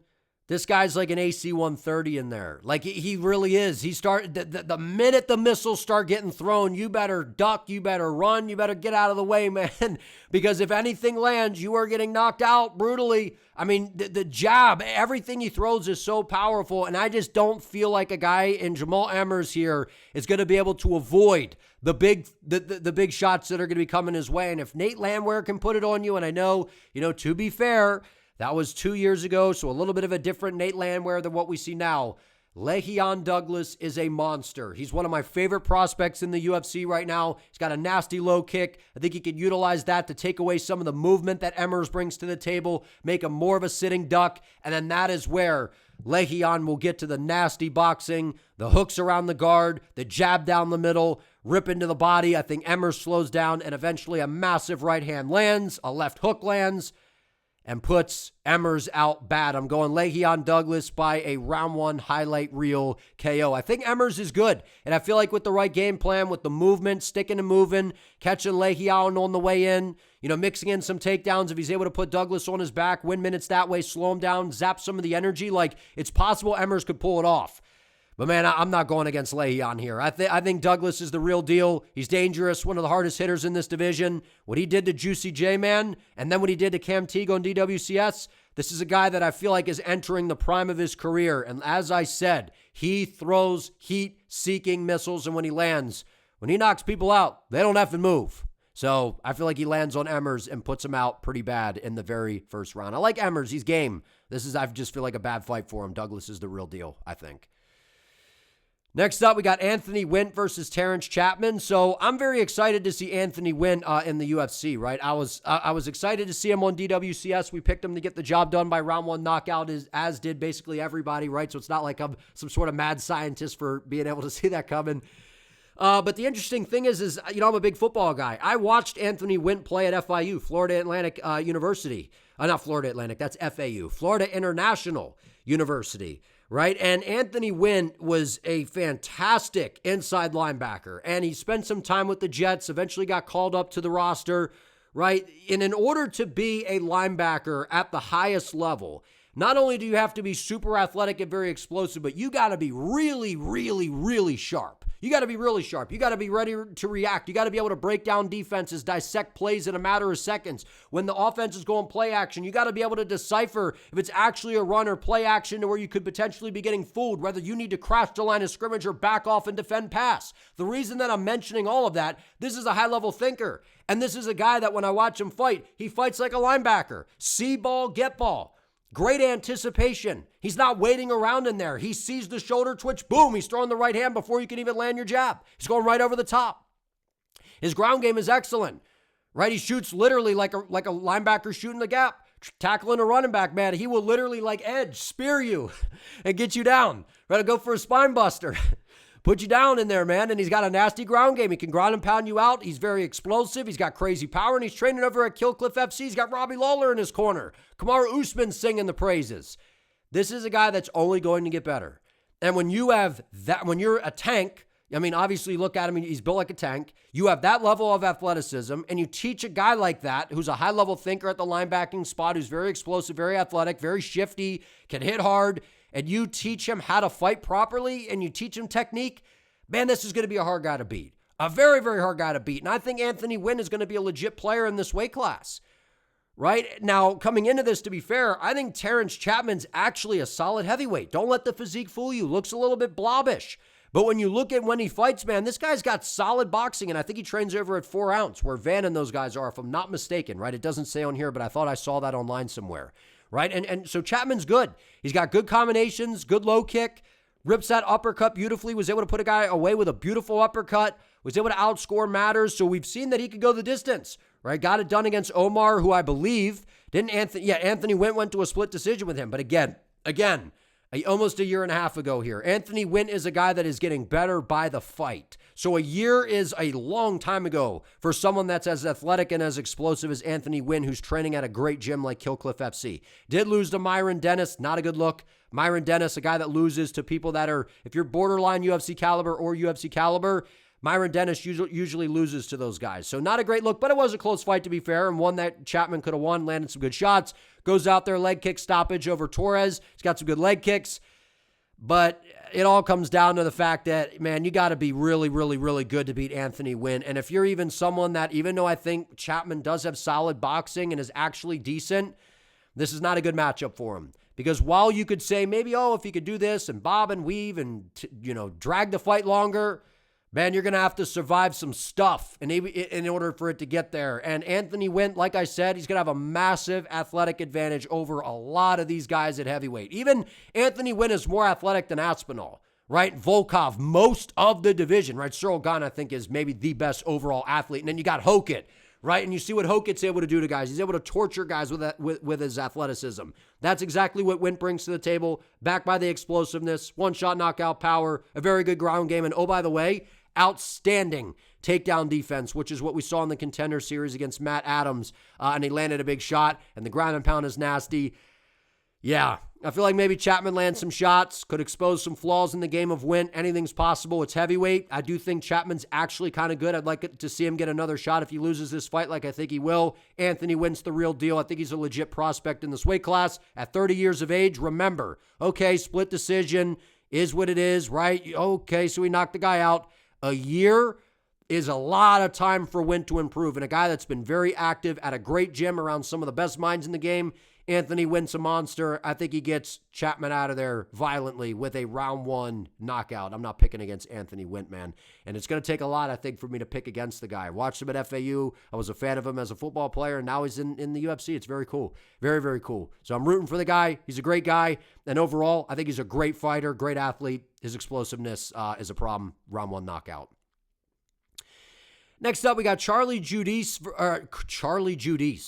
this guy's like an AC 130 in there. Like, he really is. He the minute the missiles start getting thrown, you better duck, you better run, you better get out of the way, man. Because if anything lands, you are getting knocked out brutally. I mean, the jab, everything he throws is so powerful, and I just don't feel like a guy in Jamall Emmers here is going to be able to avoid the big shots that are going to be coming his way. And if Nate Landwehr can put it on you, and I know, to be fair, that was 2 years ago, so a little bit of a different Nate Landwehr than what we see now. Lerryan Douglas is a monster. He's one of my favorite prospects in the UFC right now. He's got a nasty low kick. I think he could utilize that to take away some of the movement that Emmers brings to the table, make him more of a sitting duck, and then that is where Lerryan will get to the nasty boxing, the hooks around the guard, the jab down the middle, rip into the body. I think Emmers slows down, and eventually a massive right hand lands, a left hook lands, and puts Emmers out bad. I'm going Lerryan Douglas by a round 1 highlight reel KO. I think Emmers is good, and I feel like with the right game plan, with the movement, sticking and moving, catching Lerryan on the way in, mixing in some takedowns, if he's able to put Douglas on his back, win minutes that way, slow him down, zap some of the energy, like, it's possible Emmers could pull it off. But, man, I'm not going against Lerryan here. I think Douglas is the real deal. He's dangerous, one of the hardest hitters in this division. What he did to Juicy J, man, and then what he did to Cam Teague on DWCS, this is a guy that I feel like is entering the prime of his career. And as I said, he throws heat-seeking missiles, and when he lands, when he knocks people out, they don't have to move. So I feel like he lands on Emmers and puts him out pretty bad in the very first round. I like Emmers. He's game. I just feel like a bad fight for him. Douglas is the real deal, I think. Next up, we got Anthony Wint versus Terrance Chatman. So I'm very excited to see Anthony Wint in the UFC, right? I was excited to see him on DWCS. We picked him to get the job done by round 1 knockout, as did basically everybody, right? So it's not like I'm some sort of mad scientist for being able to see that coming. But the interesting thing is, I'm a big football guy. I watched Anthony Wint play at FIU, Florida Atlantic University. Not Florida Atlantic, that's FAU, Florida International University. Right? And Anthony Wint was a fantastic inside linebacker, and he spent some time with the Jets, eventually got called up to the roster, right? And in order to be a linebacker at the highest level, not only do you have to be super athletic and very explosive, but you got to be really, really, really sharp. You got to be really sharp. You got to be ready to react. You got to be able to break down defenses, dissect plays in a matter of seconds. When the offense is going play action, you got to be able to decipher if it's actually a run or play action to where you could potentially be getting fooled, whether you need to crash the line of scrimmage or back off and defend pass. The reason that I'm mentioning all of that, this is a high-level thinker. And this is a guy that when I watch him fight, he fights like a linebacker. See ball, get ball. Great anticipation. He's not waiting around in there. He sees the shoulder twitch. Boom, he's throwing the right hand before you can even land your jab. He's going right over the top. His ground game is excellent, right? He shoots literally like a linebacker shooting the gap. Tackling a running back, man. He will literally like edge, spear you, and get you down. Right, to go for a spine buster. Put you down in there, man. And he's got a nasty ground game. He can ground and pound you out. He's very explosive. He's got crazy power, and he's training over at Kill Cliff FC. He's got Robbie Lawler in his corner. Kamaru Usman singing the praises. This is a guy that's only going to get better. And when you have that, when you're a tank, I mean, obviously look at him. He's built like a tank. You have that level of athleticism, and you teach a guy like that who's a high-level thinker at the linebacking spot, who's very explosive, very athletic, very shifty, can hit hard, and you teach him how to fight properly, and you teach him technique, man, this is going to be a hard guy to beat. A very, very hard guy to beat. And I think Anthony Wint is going to be a legit player in this weight class. Right? Now, coming into this, to be fair, I think Terrance Chatman's actually a solid heavyweight. Don't let the physique fool you. Looks a little bit blobbish. But when you look at when he fights, man, this guy's got solid boxing, and I think he trains over at 4 ounce, where Van and those guys are, if I'm not mistaken, right? It doesn't say on here, but I thought I saw that online somewhere, right? And so Chatman's good. He's got good combinations, good low kick, rips that uppercut beautifully, was able to put a guy away with a beautiful uppercut, was able to outscore Matters, so we've seen that he could go the distance, right? Got it done against Omar, who I believe, Anthony Wint went to a split decision with him, but again, almost a year and a half ago here. Anthony Wint is a guy that is getting better by the fight. So a year is a long time ago for someone that's as athletic and as explosive as Anthony Wint, who's training at a great gym like Kill Cliff FC. Did lose to Myron Dennis. Not a good look. Myron Dennis, a guy that loses to people that are, if you're borderline UFC caliber or UFC caliber, Myron Dennis usually loses to those guys. So not a great look, but it was a close fight to be fair, and one that Chatman could have won, landed some good shots. Goes out there, leg kick stoppage over Torres. He's got some good leg kicks. But it all comes down to the fact that, man, you got to be really, really, really good to beat Anthony Wint. And if you're even someone that, even though I think Chatman does have solid boxing and is actually decent, this is not a good matchup for him. Because while you could say maybe, if he could do this and bob and weave and, drag the fight longer, man, you're going to have to survive some stuff in order for it to get there. And Anthony Wint, like I said, he's going to have a massive athletic advantage over a lot of these guys at heavyweight. Even Anthony Wint is more athletic than Aspinall, right? Volkov, most of the division, right? Cyril Gane, I think, is maybe the best overall athlete. And then you got Hokit, right? And you see what Hokit's able to do to guys. He's able to torture guys with his athleticism. That's exactly what Wint brings to the table, backed by the explosiveness, one-shot knockout power, a very good ground game. And oh, by the way, outstanding takedown defense, which is what we saw in the Contender Series against Matt Adams, and he landed a big shot, and the ground and pound is nasty. Yeah, I feel like maybe Chatman lands some shots, could expose some flaws in the game of Wint. Anything's possible. It's heavyweight. I do think Chatman's actually kind of good. I'd like to see him get another shot if he loses this fight, like I think he will. Anthony Wint's the real deal. I think he's a legit prospect in this weight class. At 30 years of age, remember, okay, split decision is what it is, right? Okay, so he knocked the guy out. A year is a lot of time for Wint to improve. And a guy that's been very active at a great gym around some of the best minds in the game Anthony Wint's a monster. I think he gets Chatman out of there violently with a round 1 knockout. I'm not picking against Anthony Wint, man. And it's going to take a lot, I think, for me to pick against the guy. I watched him at FAU. I was a fan of him as a football player, and now he's in the UFC. It's very cool. Very, very cool. So I'm rooting for the guy. He's a great guy. And overall, I think he's a great fighter, great athlete. His explosiveness is a problem. Round 1 knockout. Next up, we got Carli Judice.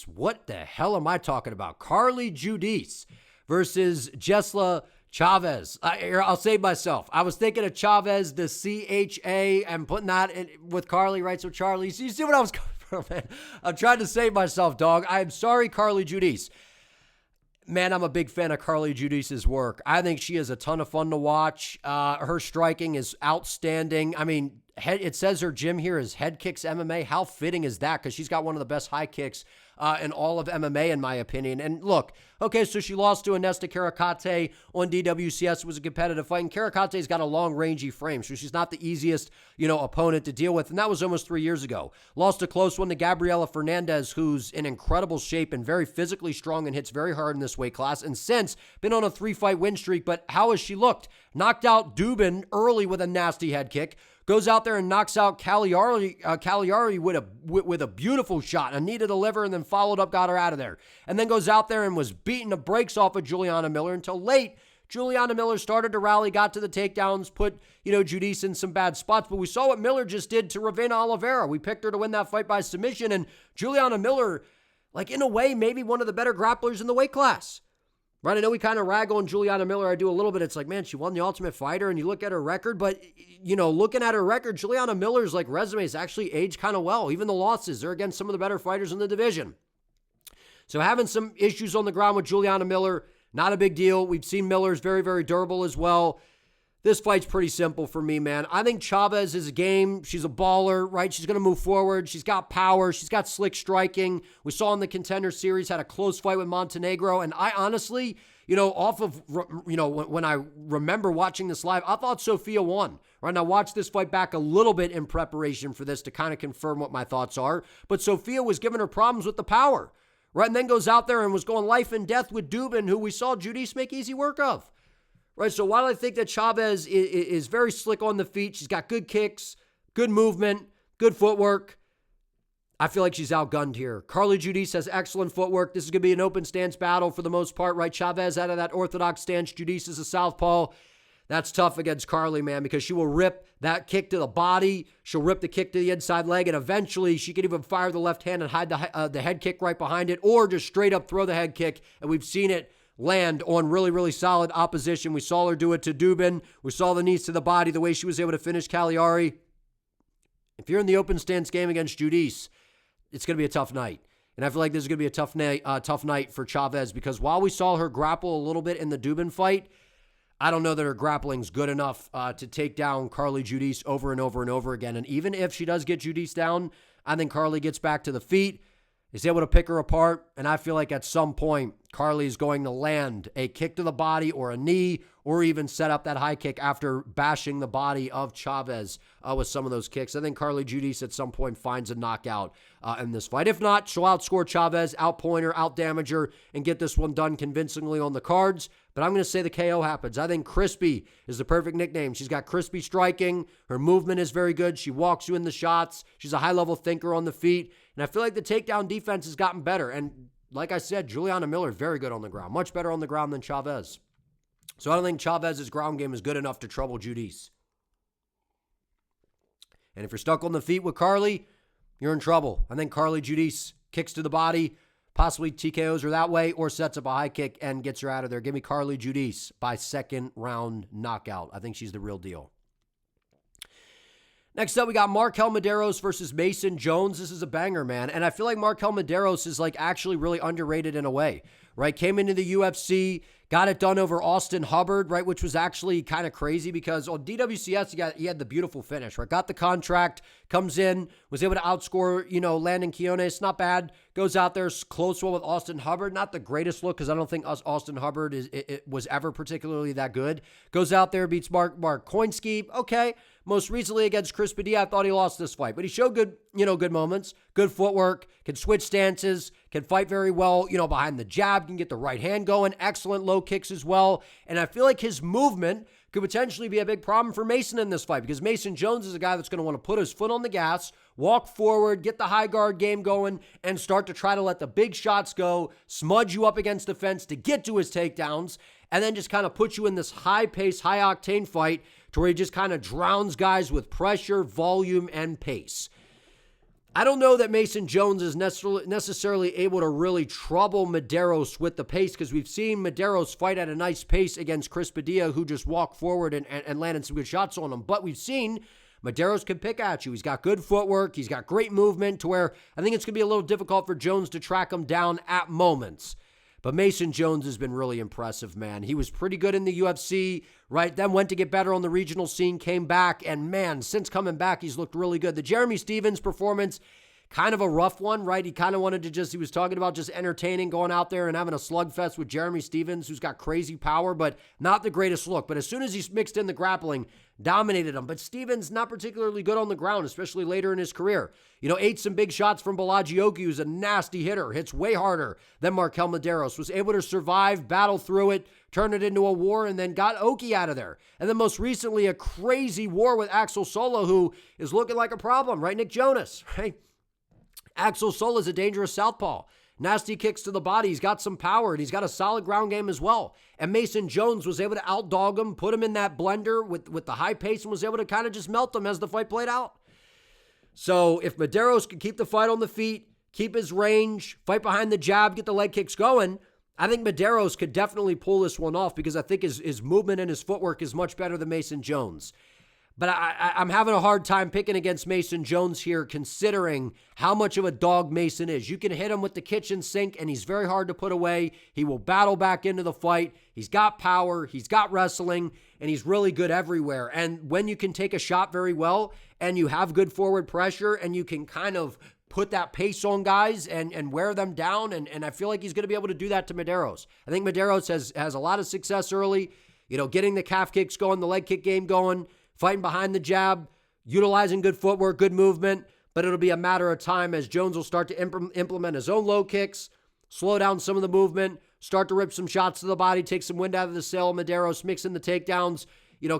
What the hell am I talking about? Carli Judice versus Jeisla Chaves. I'll save myself. I was thinking of Chaves, the CHA, and putting that in with Carli, right? So Charlie, so you see what I was going for, man? I'm trying to save myself, dog. I'm sorry, Carli Judice. Man, I'm a big fan of Carli Judice's work. I think she is a ton of fun to watch. Her striking is outstanding. I mean, it says her gym here is Head Kicks MMA. How fitting is that? Because she's got one of the best high kicks in all of MMA, in my opinion. And look, okay, so she lost to Anesta Karakate on DWCS. It was a competitive fight. And Karakate's got a long, rangy frame, so she's not the easiest, opponent to deal with. And that was almost 3 years ago. Lost a close one to Gabriela Hernandez, who's in incredible shape and very physically strong and hits very hard in this weight class. And since been on a 3-fight win streak. But how has she looked? Knocked out Dubin early with a nasty head kick. Goes out there and knocks out Cagliari with a beautiful shot, a knee to the liver, and then followed up, got her out of there. And then goes out there and was beating the brakes off of Juliana Miller until late. Juliana Miller started to rally, got to the takedowns, put, Judice in some bad spots. But we saw what Miller just did to Ravena Oliveira. We picked her to win that fight by submission. And Juliana Miller, in a way, maybe one of the better grapplers in the weight class. Right, I know we kind of rag on Juliana Miller. I do a little bit. It's like, man, she won the Ultimate Fighter, and you look at her record. But, looking at her record, Juliana Miller's, resume is actually aged kind of well. Even the losses are against some of the better fighters in the division. So having some issues on the ground with Juliana Miller, not a big deal. We've seen Miller's very, very durable as well. This fight's pretty simple for me, man. I think Chaves is a game. She's a baller, right? She's going to move forward. She's got power. She's got slick striking. We saw in the Contender Series, had a close fight with Montenegro. And I honestly, when I remember watching this live, I thought Sophia won. Right, and I watched this fight back a little bit in preparation for this to kind of confirm what my thoughts are. But Sophia was giving her problems with the power, right? And then goes out there and was going life and death with Dubin, who we saw Judice make easy work of. Right, so while I think that Chaves is very slick on the feet, she's got good kicks, good movement, good footwork, I feel like she's outgunned here. Carli Judice has excellent footwork. This is going to be an open stance battle for the most part, right? Chaves out of that orthodox stance. Judice is a southpaw. That's tough against Carli, man, because she will rip that kick to the body. She'll rip the kick to the inside leg, and eventually she can even fire the left hand and hide the head kick right behind it, or just straight up throw the head kick, and we've seen it land on really, really solid opposition. We saw her do it to Dubin. We saw the knees to the body, the way she was able to finish Cagliari. If you're in the open stance game against Judice, it's going to be a tough night. And I feel like this is going to be a tough night for Chaves, because while we saw her grapple a little bit in the Dubin fight, I don't know that her grappling's good enough to take down Carli Judice over and over and over again. And even if she does get Judice down, I think Carli gets back to the feet, is able to pick her apart, and I feel like at some point, Carli is going to land a kick to the body or a knee, or even set up that high kick after bashing the body of Chaves with some of those kicks. I think Carli Judice at some point finds a knockout in this fight. If not, she'll outscore Chaves, outpoint her, outdamage her, and get this one done convincingly on the cards. But I'm going to say the KO happens. I think Crispy is the perfect nickname. She's got crispy striking. Her movement is very good. She walks you in the shots. She's a high-level thinker on the feet. And I feel like the takedown defense has gotten better. And like I said, Juliana Miller, very good on the ground. Much better on the ground than Chaves. So I don't think Chaves' ground game is good enough to trouble Judice. And if you're stuck on the feet with Carli, you're in trouble. I think Carli Judice kicks to the body, possibly TKOs her that way, or sets up a high kick and gets her out of there. Give me Carli Judice by second round knockout. I think she's the real deal. Next up, we got MarQuel Mederos versus Mason Jones. This is a banger, man. And I feel like MarQuel Mederos is actually really underrated in a way, right? Came into the UFC, got it done over Austin Hubbard, right? Which was actually kind of crazy because on DWCS, he had the beautiful finish, right? Got the contract, comes in, was able to outscore, Landon Quiones. Not bad. Goes out there, close one with Austin Hubbard. Not the greatest look because I don't think Austin Hubbard was ever particularly that good. Goes out there, beats Mark Koinski. Okay. Most recently against Chris Padilla, I thought he lost this fight, but he showed good, good moments, good footwork, can switch stances, can fight very well, behind the jab, can get the right hand going, excellent low kicks as well. And I feel like his movement could potentially be a big problem for Mason in this fight, because Mason Jones is a guy that's going to want to put his foot on the gas, walk forward, get the high guard game going, and start to try to let the big shots go, smudge you up against the fence to get to his takedowns, and then just kind of put you in this high-pace, high-octane fight to where he just kind of drowns guys with pressure, volume, and pace. I don't know that Mason Jones is necessarily able to really trouble Mederos with the pace, because we've seen Mederos fight at a nice pace against Chris Padilla, who just walked forward and landed some good shots on him. But we've seen Mederos can pick at you. He's got good footwork. He's got great movement, to where I think it's going to be a little difficult for Jones to track him down at moments. But Mason Jones has been really impressive, man. He was pretty good in the UFC, right? Then went to get better on the regional scene, came back, and man, since coming back, he's looked really good. The Jeremy Stephens performance, kind of a rough one, right? He kind of wanted to he was talking about just entertaining, going out there and having a slugfest with Jeremy Stephens, who's got crazy power, but not the greatest look. But as soon as he's mixed in the grappling, dominated him. But Stephens, not particularly good on the ground, especially later in his career. Ate some big shots from Balaji Oki, who's a nasty hitter, hits way harder than MarQuel Mederos, was able to survive, battle through it, turn it into a war, and then got Oki out of there. And then most recently, a crazy war with Axel Solo, who is looking like a problem, right? Nick Jonas, right? Axel Solo is a dangerous southpaw. Nasty kicks to the body. He's got some power, and he's got a solid ground game as well. And Mason Jones was able to outdog him, put him in that blender with the high pace, and was able to kind of just melt him as the fight played out. So if Mederos could keep the fight on the feet, keep his range, fight behind the jab, get the leg kicks going, I think Mederos could definitely pull this one off, because I think his movement and his footwork is much better than Mason Jones. But I'm having a hard time picking against Mason Jones here, considering how much of a dog Mason is. You can hit him with the kitchen sink, and he's very hard to put away. He will battle back into the fight. He's got power. He's got wrestling, and he's really good everywhere. And when you can take a shot very well, and you have good forward pressure, and you can kind of put that pace on guys and wear them down, and I feel like he's going to be able to do that to Mederos. I think Mederos has a lot of success early, getting the calf kicks going, the leg kick game going, fighting behind the jab, utilizing good footwork, good movement, but it'll be a matter of time as Jones will start to implement his own low kicks, slow down some of the movement, start to rip some shots to the body, take some wind out of the sail. Mederos mix in the takedowns,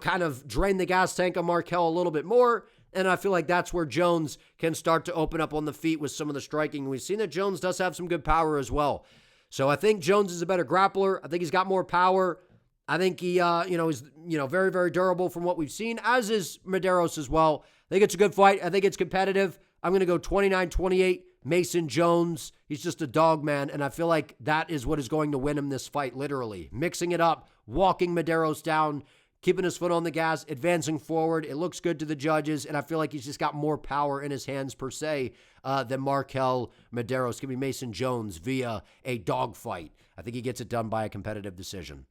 kind of drain the gas tank on MarQuel a little bit more, and I feel like that's where Jones can start to open up on the feet with some of the striking. We've seen that Jones does have some good power as well. So I think Jones is a better grappler. I think he's got more power. I think he, is, very, very durable from what we've seen, as is Mederos as well. I think it's a good fight. I think it's competitive. I'm going to go 29-28, Mason Jones. He's just a dog, man, and I feel like that is what is going to win him this fight, literally. Mixing it up, walking Mederos down, keeping his foot on the gas, advancing forward. It looks good to the judges, and I feel like he's just got more power in his hands, per se, than MarQuel Mederos. Give me Mason Jones via a dog fight. I think he gets it done by a competitive decision.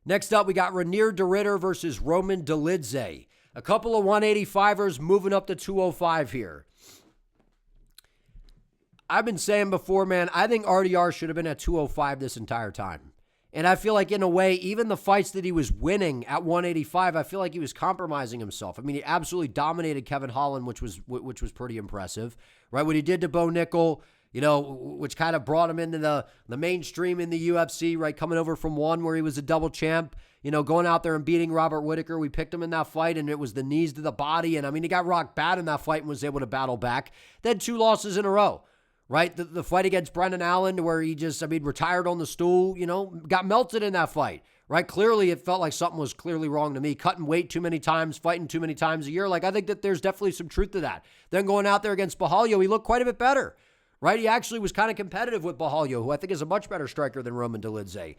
Next up, we got Reinier de Ridder versus Roman Dolidze. A couple of 185ers moving up to 205 here. I've been saying before, man, I think RDR should have been at 205 this entire time. And I feel like, in a way, even the fights that he was winning at 185, I feel like he was compromising himself. I mean, he absolutely dominated Kevin Holland, which was pretty impressive, right? What he did to Bo Nickel, which kind of brought him into the mainstream in the UFC, right? Coming over from one where he was a double champ, going out there and beating Robert Whittaker. We picked him in that fight, and it was the knees to the body. And, I mean, he got rocked bad in that fight and was able to battle back. Then 2 losses in a row, right? The fight against Brendan Allen, where he just, retired on the stool, got melted in that fight, right? Clearly, it felt like something was clearly wrong to me. Cutting weight too many times, fighting too many times a year. Like, I think that there's definitely some truth to that. Then going out there against Padilla, he looked quite a bit better. Right? He actually was kind of competitive with Padilla, who I think is a much better striker than Roman Dolidze.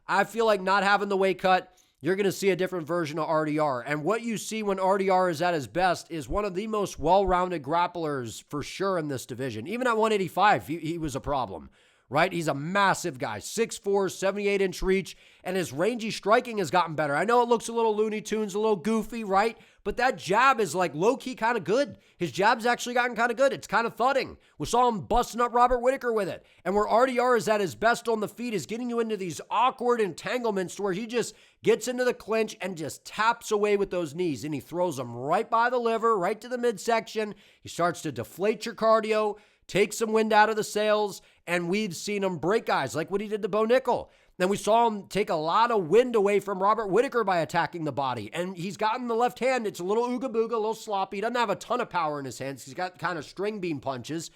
I feel like not having the weight cut, you're going to see a different version of RDR. And what you see when RDR is at his best is one of the most well-rounded grapplers for sure in this division. Even at 185, he was a problem. right? He's a massive guy, 6'4", 78-inch reach, and his rangy striking has gotten better. I know it looks a little Looney Tunes, a little goofy, right? But that jab is like low-key kind of good. His jab's actually gotten kind of good. It's kind of thudding. We saw him busting up Robert Whittaker with it. And where RDR is at his best on the feet is getting you into these awkward entanglements where he just gets into the clinch and just taps away with those knees. And he throws them right by the liver, right to the midsection. He starts to deflate your cardio, take some wind out of the sails, and we've seen him break guys like what he did to Bo Nickel. Then we saw him take a lot of wind away from Robert Whittaker by attacking the body. And he's gotten the left hand. It's a little ooga booga, a little sloppy. He doesn't have a ton of power in his hands. He's got kind of string beam punches.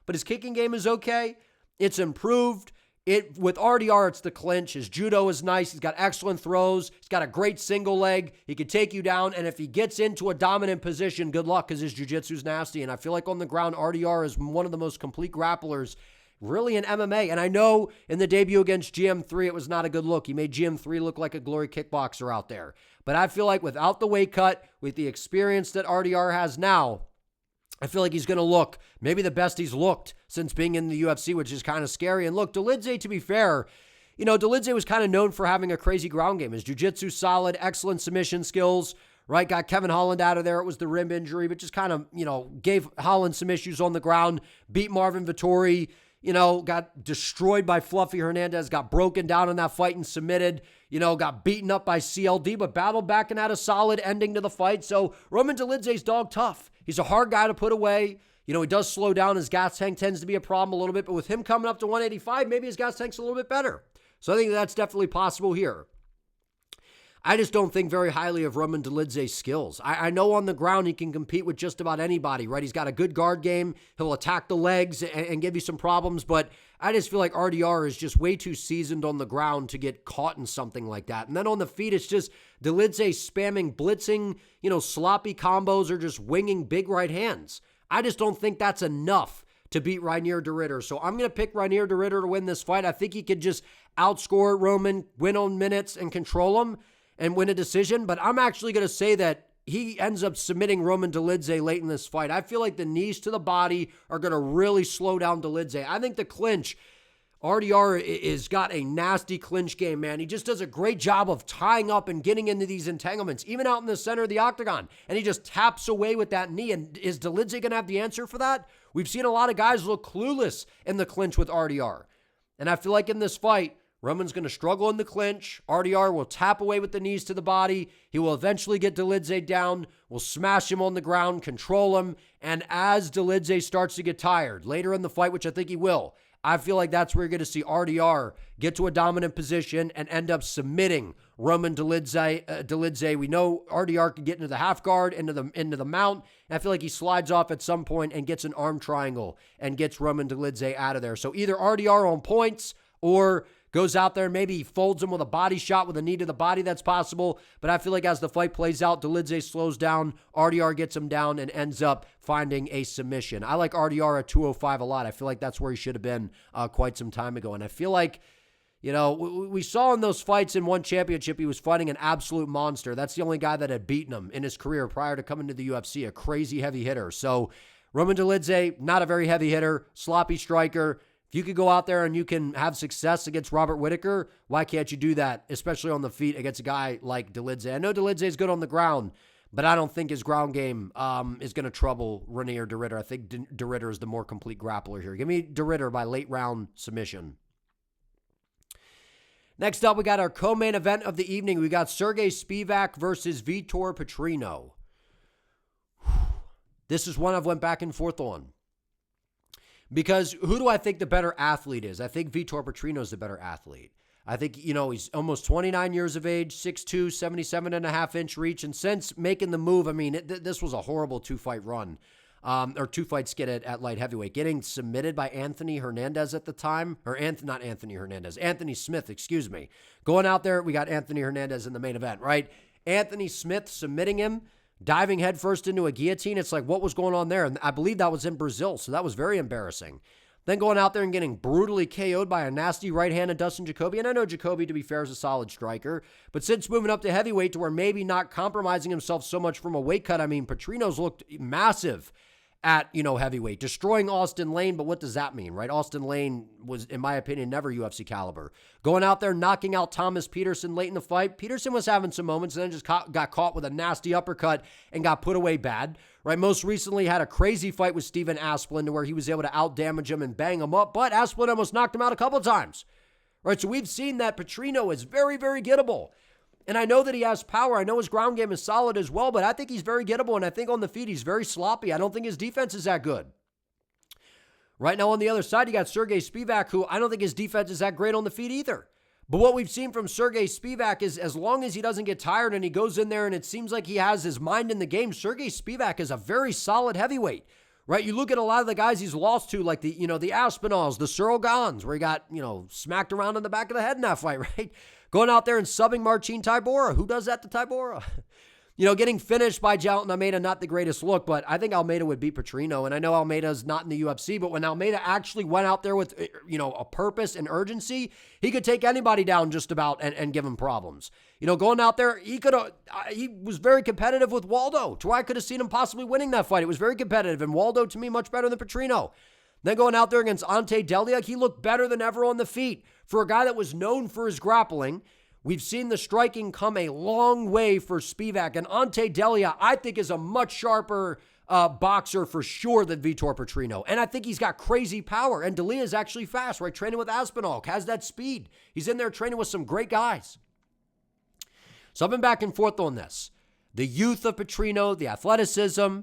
But his kicking game is okay. It's improved. With RDR, it's the clinch. His judo is nice. He's got excellent throws. He's got a great single leg. He can take you down. And if he gets into a dominant position, good luck, because his jiu-jitsu's nasty. And I feel like on the ground, RDR is one of the most complete grapplers really in MMA. And I know in the debut against GM3, it was not a good look. He made GM3 look like a glory kickboxer out there. But I feel like without the weight cut, with the experience that RDR has now, I feel like he's going to look maybe the best he's looked since being in the UFC, which is kind of scary. And look, Dolidze, to be fair, Dolidze was kind of known for having a crazy ground game. His jiu-jitsu solid, excellent submission skills, right? Got Kevin Holland out of there. It was the rim injury, but just kind of, gave Holland some issues on the ground, beat Marvin Vettori, got destroyed by Fluffy Hernandez, got broken down in that fight and submitted, got beaten up by CLD, but battled back and had a solid ending to the fight. So Roman Dolidze's dog tough. He's a hard guy to put away. He does slow down. His gas tank tends to be a problem a little bit, but with him coming up to 185, maybe his gas tank's a little bit better. So I think that's definitely possible here. I just don't think very highly of Roman Dolidze's skills. I know on the ground he can compete with just about anybody, right? He's got a good guard game. He'll attack the legs and give you some problems, but I just feel like RDR is just way too seasoned on the ground to get caught in something like that. And then on the feet, it's just Dolidze spamming, blitzing, sloppy combos or just winging big right hands. I just don't think that's enough to beat Reinier de Ridder. So I'm going to pick Reinier de Ridder to win this fight. I think he could just outscore Roman, win on minutes, and control him and win a decision, but I'm actually going to say that he ends up submitting Roman Dolidze late in this fight. I feel like the knees to the body are going to really slow down Dolidze. I think the clinch, RDR is got a nasty clinch game, man. He just does a great job of tying up and getting into these entanglements, even out in the center of the octagon, and he just taps away with that knee. And is Dolidze going to have the answer for that? We've seen a lot of guys look clueless in the clinch with RDR, and I feel like in this fight, Roman's going to struggle in the clinch. RDR will tap away with the knees to the body. He will eventually get Dolidze down, will smash him on the ground, control him, and as Dolidze starts to get tired later in the fight, which I think he will, I feel like that's where you're going to see RDR get to a dominant position and end up submitting Roman Dolidze. We know RDR can get into the half guard, into the mount, and I feel like he slides off at some point and gets an arm triangle and gets Roman Dolidze out of there. So either RDR on points or goes out there, maybe he folds him with a body shot with a knee to the body. That's possible. But I feel like as the fight plays out, Dolidze slows down, RDR gets him down, and ends up finding a submission. I like RDR at 205 a lot. I feel like that's where he should have been quite some time ago. And I feel like, we saw in those fights in one championship, he was fighting an absolute monster. That's the only guy that had beaten him in his career prior to coming to the UFC, a crazy heavy hitter. So Roman Dolidze, not a very heavy hitter, sloppy striker. If you could go out there and you can have success against Robert Whittaker, why can't you do that, especially on the feet against a guy like Dolidze? I know Dolidze is good on the ground, but I don't think his ground game is going to trouble Reinier de Ridder. I think de Ridder is the more complete grappler here. Give me de Ridder by late round submission. Next up, we got our co-main event of the evening. We got Sergey Spivak versus Vitor Petrino. This is one I've went back and forth on. Because who do I think the better athlete is? I think Vitor Petrino is the better athlete. I think, he's almost 29 years of age, 6'2", 77.5-inch reach. And since making the move, this was a horrible two-fight run, or two-fight skid at light heavyweight. Getting submitted by Anthony Hernandez at the time, or not Anthony Hernandez, Anthony Smith, excuse me. Going out there, we got Anthony Hernandez in the main event, right? Anthony Smith submitting him, diving headfirst into a guillotine. It's like, what was going on there? And I believe that was in Brazil, so that was very embarrassing. Then going out there and getting brutally KO'd by a nasty right-handed Dustin Jacoby. And I know Jacoby, to be fair, is a solid striker. But since moving up to heavyweight to where maybe not compromising himself so much from a weight cut, Petrino's looked massive at, heavyweight, destroying Austin Lane. But what does that mean, right? Austin Lane was, in my opinion, never UFC caliber. Going out there, knocking out Thomas Peterson late in the fight. Peterson was having some moments and then just got caught with a nasty uppercut and got put away bad, right? Most recently had a crazy fight with Steven Asplin to where he was able to out-damage him and bang him up, but Asplin almost knocked him out a couple of times, right? So we've seen that Petrino is very, very gettable. And I know that he has power. I know his ground game is solid as well, but I think he's very gettable, and I think on the feet he's very sloppy. I don't think his defense is that good. Right now on the other side, you got Sergey Spivak, who I don't think his defense is that great on the feet either. But what we've seen from Sergey Spivak is as long as he doesn't get tired and he goes in there and it seems like he has his mind in the game, Sergey Spivak is a very solid heavyweight. Right, you look at a lot of the guys he's lost to, like the Aspinalls, the Cyril Gans, where he got, smacked around in the back of the head in that fight, right? Going out there and subbing Marcin Tybura. Who does that to Tybura? Getting finished by Jailton Almeida, not the greatest look, but I think Almeida would beat Petrino. And I know Almeida's not in the UFC, but when Almeida actually went out there with, a purpose and urgency, he could take anybody down just about and give him problems. Going out there, he was very competitive with Waldo, to where I could have seen him possibly winning that fight. It was very competitive, and Waldo, to me, much better than Petrino. Then going out there against Ante Delia, he looked better than ever on the feet. For a guy that was known for his grappling, we've seen the striking come a long way for Spivak. And Ante Delia, I think, is a much sharper boxer for sure than Vitor Petrino. And I think he's got crazy power. And Delia is actually fast, right? Training with Aspinall, has that speed. He's in there training with some great guys. So I've been back and forth on this. The youth of Petrino, the athleticism,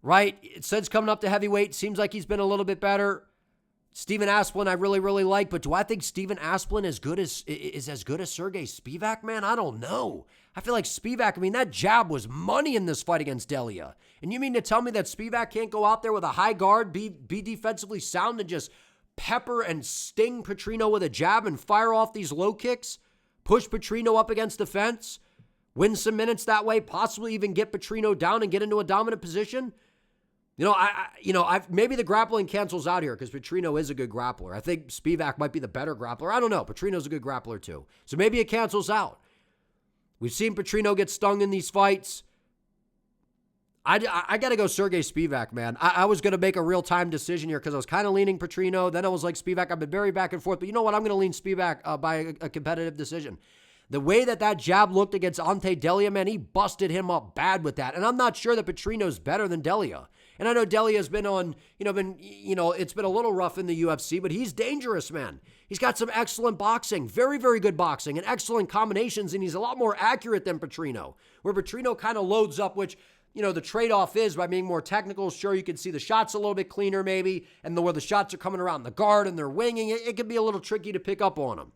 right? Since coming up to heavyweight, seems like he's been a little bit better. Steven Asplin, I really, really like, but do I think Steven Asplin is as good as Sergey Spivak, man? I don't know. I feel like Spivak, that jab was money in this fight against Delia. And you mean to tell me that Spivak can't go out there with a high guard, be defensively sound, and just pepper and sting Petrino with a jab and fire off these low kicks, push Petrino up against the fence, win some minutes that way, possibly even get Petrino down and get into a dominant position? Maybe the grappling cancels out here because Petrino is a good grappler. I think Spivak might be the better grappler. I don't know. Petrino's a good grappler too. So maybe it cancels out. We've seen Petrino get stung in these fights. I got to go Sergey Spivak, man. I was going to make a real-time decision here because I was kind of leaning Petrino. Then I was like Spivak. I've been very back and forth. But you know what? I'm going to lean Spivak by a competitive decision. The way that jab looked against Ante Delia, man, he busted him up bad with that. And I'm not sure that Petrino's better than Delia. And I know Delia's been on, it's been a little rough in the UFC, but he's dangerous, man. He's got some excellent boxing, very, very good boxing, and excellent combinations, and he's a lot more accurate than Petrino, where Petrino kind of loads up, which, the trade-off is by being more technical. Sure, you can see the shots a little bit cleaner maybe, and where the shots are coming around the guard and they're winging, it can be a little tricky to pick up on him.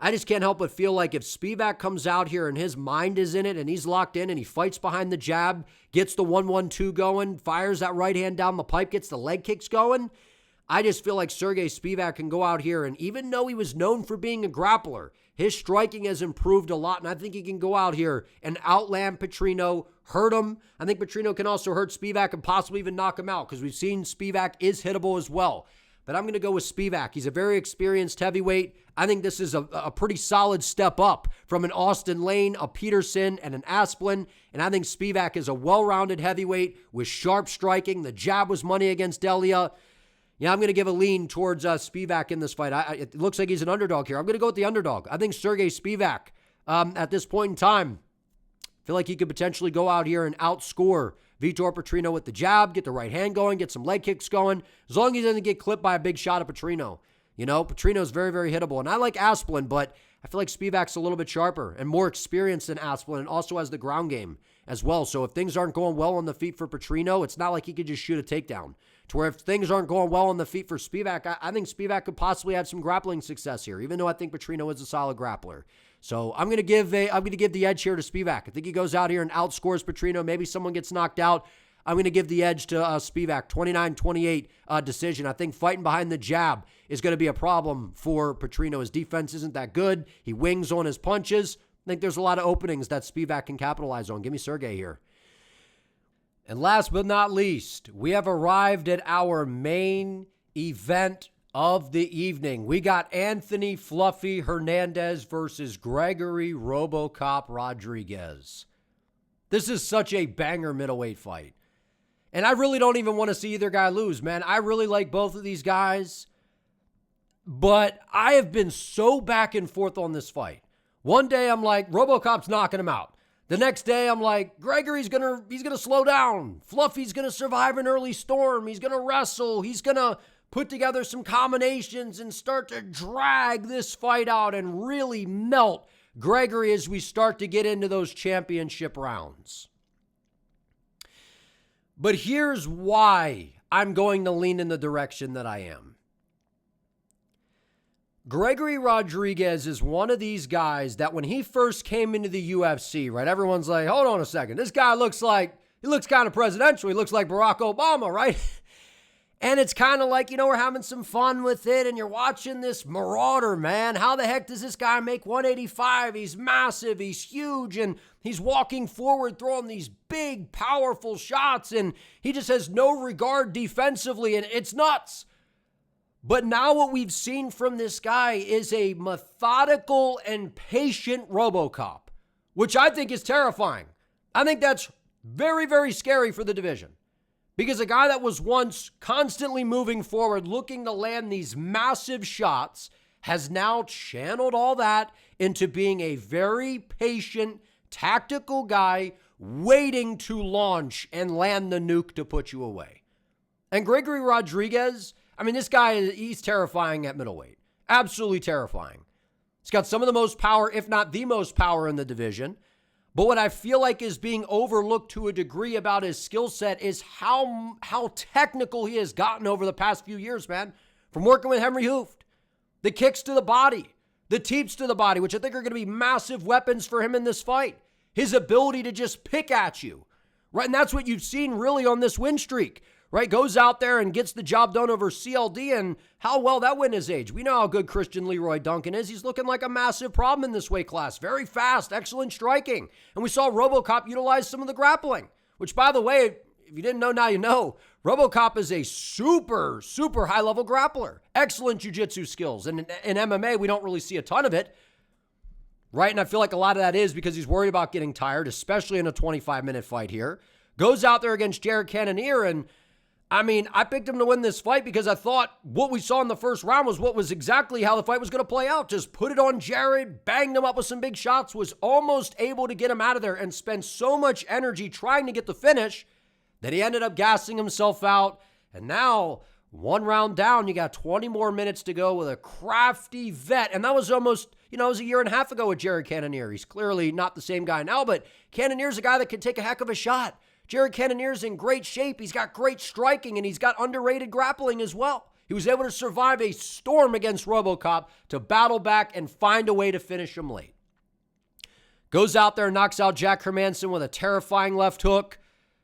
I just can't help but feel like if Spivak comes out here and his mind is in it and he's locked in and he fights behind the jab, gets the 1-1-2 going, fires that right hand down the pipe, gets the leg kicks going, I just feel like Sergey Spivak can go out here and even though he was known for being a grappler, his striking has improved a lot, and I think he can go out here and outland Petrino, hurt him. I think Petrino can also hurt Spivak and possibly even knock him out because we've seen Spivak is hittable as well. But I'm going to go with Spivak. He's a very experienced heavyweight. I think this is a pretty solid step up from an Austin Lane, a Peterson, and an Asplin. And I think Spivak is a well-rounded heavyweight with sharp striking. The jab was money against Delia. Yeah, I'm going to give a lean towards Spivak in this fight. It looks like he's an underdog here. I'm going to go with the underdog. I think Sergey Spivak, at this point in time, I feel like he could potentially go out here and outscore Vitor Petrino with the jab, get the right hand going, get some leg kicks going, as long as he doesn't get clipped by a big shot of Petrino. Petrino's very, very hittable. And I like Asplin, but I feel like Spivak's a little bit sharper and more experienced than Asplin and also has the ground game as well. So if things aren't going well on the feet for Petrino, it's not like he could just shoot a takedown. To where if things aren't going well on the feet for Spivak, I think Spivak could possibly have some grappling success here, even though I think Petrino is a solid grappler. So I'm going to give the edge here to Spivak. I think he goes out here and outscores Petrino. Maybe someone gets knocked out. I'm going to give the edge to Spivak, 29-28 decision. I think fighting behind the jab is going to be a problem for Petrino. His defense isn't that good. He wings on his punches. I think there's a lot of openings that Spivak can capitalize on. Give me Sergey here. And last but not least, we have arrived at our main event of the evening. We got Anthony Fluffy Hernandez versus Gregory RoboCop Rodrigues. This is such a banger middleweight fight. And I really don't even want to see either guy lose, man. I really like both of these guys. But I have been so back and forth on this fight. One day I'm like, RoboCop's knocking him out. The next day I'm like, Gregory's gonna slow down. Fluffy's gonna survive an early storm. He's gonna wrestle. He's gonna put together some combinations and start to drag this fight out and really melt Gregory as we start to get into those championship rounds. But here's why I'm going to lean in the direction that I am. Gregory Rodrigues is one of these guys that when he first came into the UFC, right, everyone's like, hold on a second. This guy looks kind of presidential. He looks like Barack Obama, right? And it's kind of like, we're having some fun with it, and you're watching this marauder, man. How the heck does this guy make 185? He's massive, he's huge, and he's walking forward, throwing these big, powerful shots, and he just has no regard defensively, and it's nuts. But now what we've seen from this guy is a methodical and patient RoboCop, which I think is terrifying. I think that's very, very scary for the division. Because a guy that was once constantly moving forward, looking to land these massive shots, has now channeled all that into being a very patient, tactical guy waiting to launch and land the nuke to put you away. And Gregory Rodrigues, this guy, he's terrifying at middleweight. Absolutely terrifying. He's got some of the most power, if not the most power in the division. But what I feel like is being overlooked to a degree about his skill set is how technical he has gotten over the past few years, man. From working with Henry Hooft, the kicks to the body, the teeps to the body, which I think are going to be massive weapons for him in this fight. His ability to just pick at you, right? And that's what you've seen really on this win streak, right? Goes out there and gets the job done over CLD, and how well that win his age. We know how good Christian Leroy Duncan is. He's looking like a massive problem in this weight class. Very fast, excellent striking. And we saw RoboCop utilize some of the grappling, which, by the way, if you didn't know, now you know. RoboCop is a super, super high-level grappler. Excellent jiu-jitsu skills. And in MMA, we don't really see a ton of it, right? And I feel like a lot of that is because he's worried about getting tired, especially in a 25-minute fight here. Goes out there against Jared Cannonier, and I picked him to win this fight because I thought what we saw in the first round was what was exactly how the fight was going to play out. Just put it on Jared, banged him up with some big shots, was almost able to get him out of there and spend so much energy trying to get the finish that he ended up gassing himself out. And now, one round down, you got 20 more minutes to go with a crafty vet. And that was almost, it was a year and a half ago with Jared Cannonier. He's clearly not the same guy now, but Cannonier's a guy that can take a heck of a shot. Jared Cannonier's in great shape. He's got great striking, and he's got underrated grappling as well. He was able to survive a storm against RoboCop to battle back and find a way to finish him late. Goes out there and knocks out Jack Hermanson with a terrifying left hook.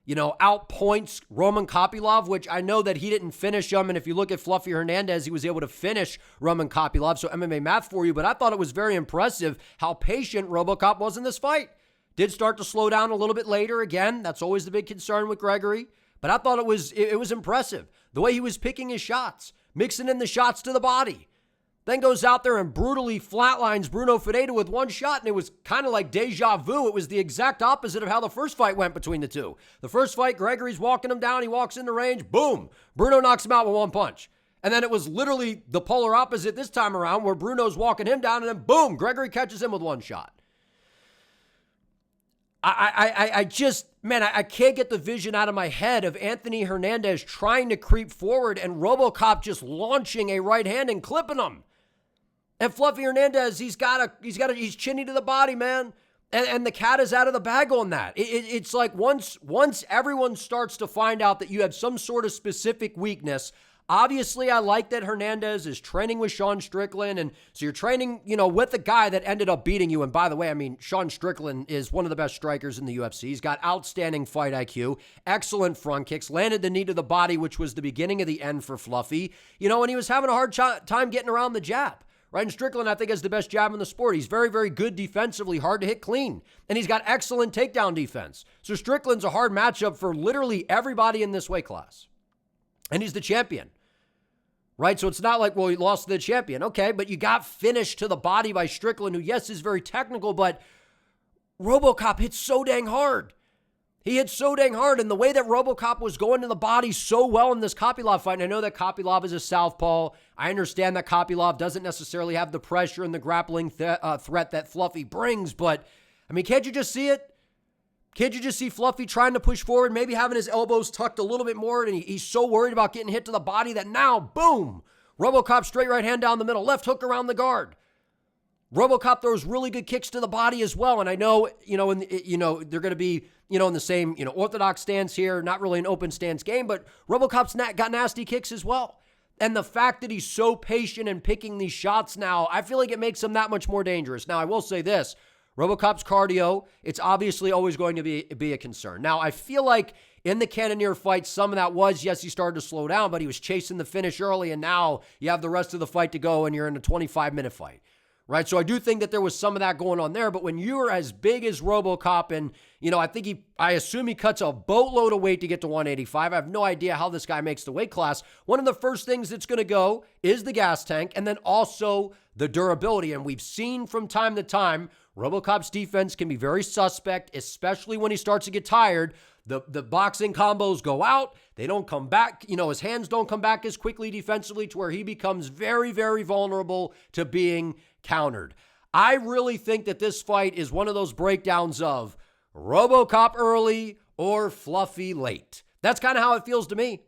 Outpoints Roman Kopylov, which I know that he didn't finish him. And if you look at Fluffy Hernandez, he was able to finish Roman Kopylov. So MMA math for you. But I thought it was very impressive how patient RoboCop was in this fight. Did start to slow down a little bit later. Again, that's always the big concern with Gregory. But I thought it was impressive. The way he was picking his shots, mixing in the shots to the body. Then goes out there and brutally flatlines Bruno Ferreira with one shot, and it was kind of like deja vu. It was the exact opposite of how the first fight went between the two. The first fight, Gregory's walking him down. He walks into range. Boom. Bruno knocks him out with one punch. And then it was literally the polar opposite this time around where Bruno's walking him down, and then boom, Gregory catches him with one shot. I can't get the vision out of my head of Anthony Hernandez trying to creep forward and RoboCop just launching a right hand and clipping him. And Fluffy Hernandez, he's chinny to the body, man. And the cat is out of the bag on that. It's like once everyone starts to find out that you have some sort of specific weakness. Obviously, I like that Hernandez is training with Sean Strickland, and so you're training, with the guy that ended up beating you. And by the way, Sean Strickland is one of the best strikers in the UFC. He's got outstanding fight IQ, excellent front kicks, landed the knee to the body, which was the beginning of the end for Fluffy, and he was having a hard time getting around the jab. Right, and Strickland, I think, has the best jab in the sport. He's very, very good defensively, hard to hit clean, and he's got excellent takedown defense. So Strickland's a hard matchup for literally everybody in this weight class, and he's the champion. Right, so it's not like, well, he lost to the champion. Okay, but you got finished to the body by Strickland, who, yes, is very technical, but RoboCop hits so dang hard. He hit so dang hard, and the way that RoboCop was going to the body so well in this Kopylov fight, and I know that Kopylov is a southpaw. I understand that Kopylov doesn't necessarily have the pressure and the grappling threat that Fluffy brings, but, I mean, can't you just see it? Can't you just see Fluffy trying to push forward, maybe having his elbows tucked a little bit more, and he's so worried about getting hit to the body that now, boom, RoboCop straight right hand down the middle, left hook around the guard. RoboCop throws really good kicks to the body as well, and I know, they're going to be, in the same, orthodox stance here, not really an open stance game, but RoboCop's got nasty kicks as well. And the fact that he's so patient and picking these shots now, I feel like it makes him that much more dangerous. Now, I will say this, RoboCop's cardio, it's obviously always going to be a concern. Now, I feel like in the Cannonier fight, some of that was, yes, he started to slow down, but he was chasing the finish early, and now you have the rest of the fight to go, and you're in a 25-minute fight. Right, so I do think that there was some of that going on there, but when you're as big as RoboCop, and, I assume he cuts a boatload of weight to get to 185. I have no idea how this guy makes the weight class. One of the first things that's going to go is the gas tank, and then also the durability, and we've seen from time to time, RoboCop's defense can be very suspect, especially when he starts to get tired. The boxing combos go out. They don't come back. His hands don't come back as quickly defensively to where he becomes very, very vulnerable to being countered. I really think that this fight is one of those breakdowns of RoboCop early or Fluffy late. That's kind of how it feels to me,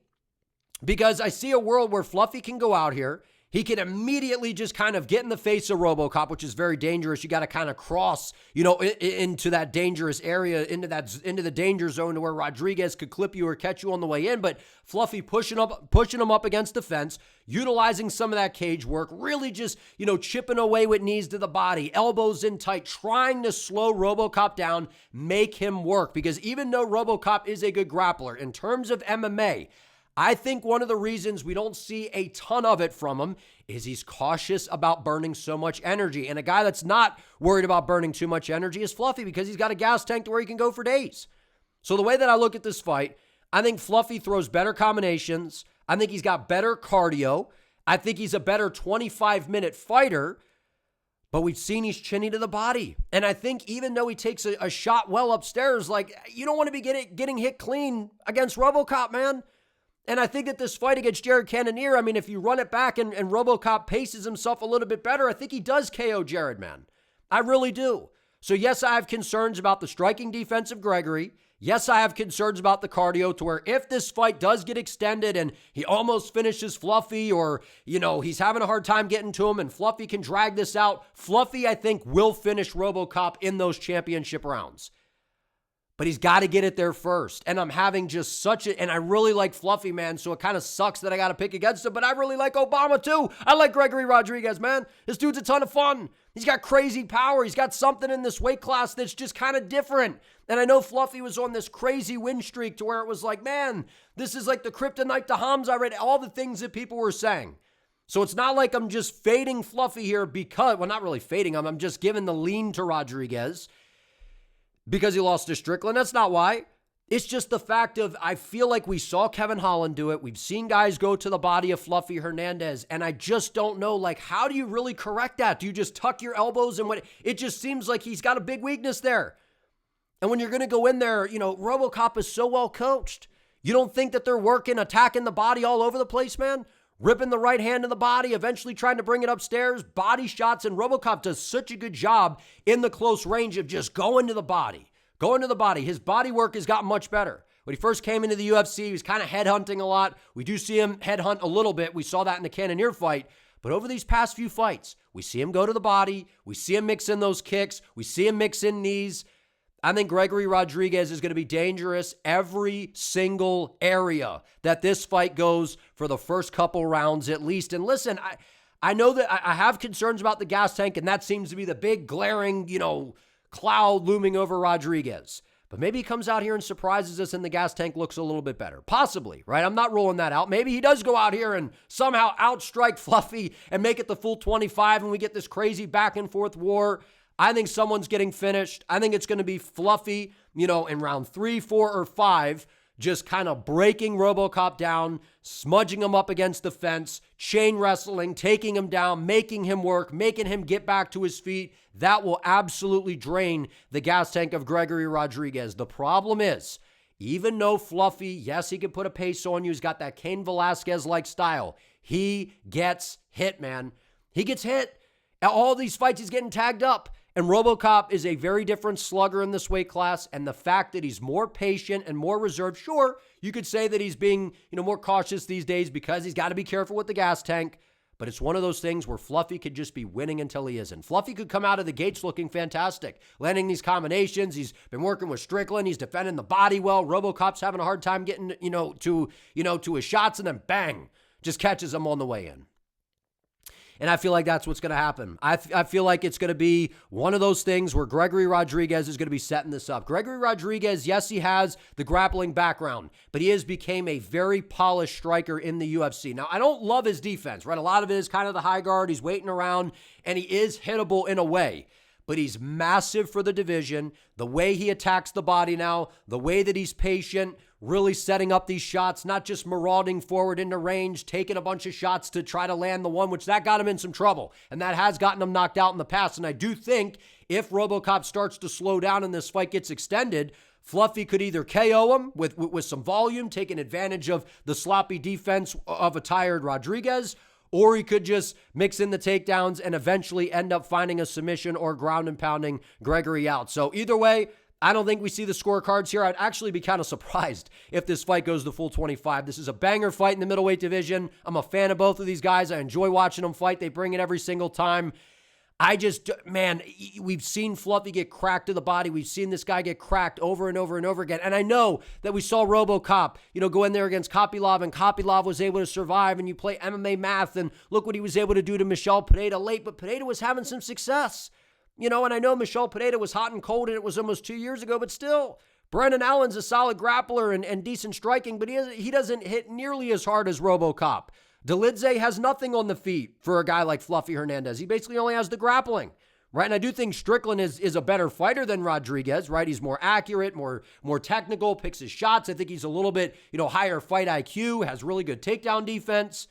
because I see a world where Fluffy can go out here. He can immediately just kind of get in the face of RoboCop, which is very dangerous. You got to kind of cross, into that dangerous area, into the danger zone to where Rodrigues could clip you or catch you on the way in. But Fluffy pushing him up against the fence, utilizing some of that cage work, really just, chipping away with knees to the body, elbows in tight, trying to slow RoboCop down, make him work. Because even though RoboCop is a good grappler, in terms of MMA, I think one of the reasons we don't see a ton of it from him is he's cautious about burning so much energy. And a guy that's not worried about burning too much energy is Fluffy, because he's got a gas tank to where he can go for days. So the way that I look at this fight, I think Fluffy throws better combinations. I think he's got better cardio. I think he's a better 25-minute fighter. But we've seen he's chinny to the body. And I think even though he takes a shot well upstairs, you don't want to be getting hit clean against RoboCop, man. And I think that this fight against Jared Cannonier, if you run it back and RoboCop paces himself a little bit better, I think he does KO Jared, man. I really do. So yes, I have concerns about the striking defense of Gregory. Yes, I have concerns about the cardio to where if this fight does get extended and he almost finishes Fluffy, or, he's having a hard time getting to him and Fluffy can drag this out, Fluffy, I think, will finish RoboCop in those championship rounds. But he's got to get it there first. And I'm having just and I really like Fluffy, man, so it kind of sucks that I got to pick against him, but I really like Obama too. I like Gregory Rodrigues, man. This dude's a ton of fun. He's got crazy power. He's got something in this weight class that's just kind of different. And I know Fluffy was on this crazy win streak to where it was like, man, this is like the kryptonite to Hamza. I read all the things that people were saying. So it's not like I'm just fading Fluffy here not really fading him. I'm just giving the lean to Rodrigues because he lost to Strickland. That's not why. It's just the fact of, I feel like we saw Kevin Holland do it. We've seen guys go to the body of Fluffy Hernandez, and I just don't know, how do you really correct that? Do you just tuck your elbows and what? It just seems like he's got a big weakness there. And when you're going to go in there, RoboCop is so well coached. You don't think that they're attacking the body all over the place, man? Ripping the right hand to the body, eventually trying to bring it upstairs, body shots, and RoboCop does such a good job in the close range of just going to the body. His body work has gotten much better. When he first came into the UFC, he was kind of headhunting a lot. We do see him headhunt a little bit. We saw that in the Cannonier fight. But over these past few fights, we see him go to the body. We see him mix in those kicks. We see him mix in knees. I think Gregory Rodrigues is going to be dangerous every single area that this fight goes for the first couple rounds at least. And listen, I know that I have concerns about the gas tank, and that seems to be the big glaring, cloud looming over Rodrigues. But maybe he comes out here and surprises us and the gas tank looks a little bit better. Possibly, right? I'm not ruling that out. Maybe he does go out here and somehow outstrike Fluffy and make it the full 25 and we get this crazy back and forth war. I think someone's getting finished. I think it's going to be Fluffy, in round 3, 4, or 5, just kind of breaking RoboCop down, smudging him up against the fence, chain wrestling, taking him down, making him work, making him get back to his feet. That will absolutely drain the gas tank of Gregory Rodrigues. The problem is, even though Fluffy, yes, he can put a pace on you. He's got that Cain Velasquez-like style. He gets hit, man. He gets hit. At all these fights, he's getting tagged up. And RoboCop is a very different slugger in this weight class. And the fact that he's more patient and more reserved, sure, you could say that he's being, more cautious these days because he's got to be careful with the gas tank. But it's one of those things where Fluffy could just be winning until he isn't. Fluffy could come out of the gates looking fantastic, landing these combinations. He's been working with Strickland. He's defending the body well. RoboCop's having a hard time getting, to his shots, and then bang, just catches him on the way in. And I feel like that's what's going to happen. I feel like it's going to be one of those things where Gregory Rodrigues is going to be setting this up. Gregory Rodrigues, yes, he has the grappling background, but he has became a very polished striker in the UFC. Now, I don't love his defense, right? A lot of it is kind of the high guard. He's waiting around, and he is hittable in a way. But he's massive for the division. The way he attacks the body now, the way that he's patient, really setting up these shots, not just marauding forward into range, taking a bunch of shots to try to land the one, which that got him in some trouble. And that has gotten him knocked out in the past. And I do think if RoboCop starts to slow down and this fight gets extended, Fluffy could either KO him with some volume, taking advantage of the sloppy defense of a tired Rodrigues, or he could just mix in the takedowns and eventually end up finding a submission or ground and pounding Gregory out. So either way, I don't think we see the scorecards here. I'd actually be kind of surprised if this fight goes the full 25. This is a banger fight in the middleweight division. I'm a fan of both of these guys. I enjoy watching them fight. They bring it every single time. We've seen Fluffy get cracked to the body. We've seen this guy get cracked over and over and over again. And I know that we saw RoboCop, go in there against Kopylov, and Kopylov was able to survive, and you play MMA math, and look what he was able to do to Michel Pereira late, but Pereira was having some success. And I know Michel Pereira was hot and cold, and it was almost 2 years ago, but still, Brendan Allen's a solid grappler and decent striking, but he doesn't hit nearly as hard as RoboCop. Dolidze has nothing on the feet for a guy like Fluffy Hernandez. He basically only has the grappling, right? And I do think Strickland is a better fighter than Rodrigues, right? He's more accurate, more technical, picks his shots. I think he's a little bit, higher fight IQ, has really good takedown defense.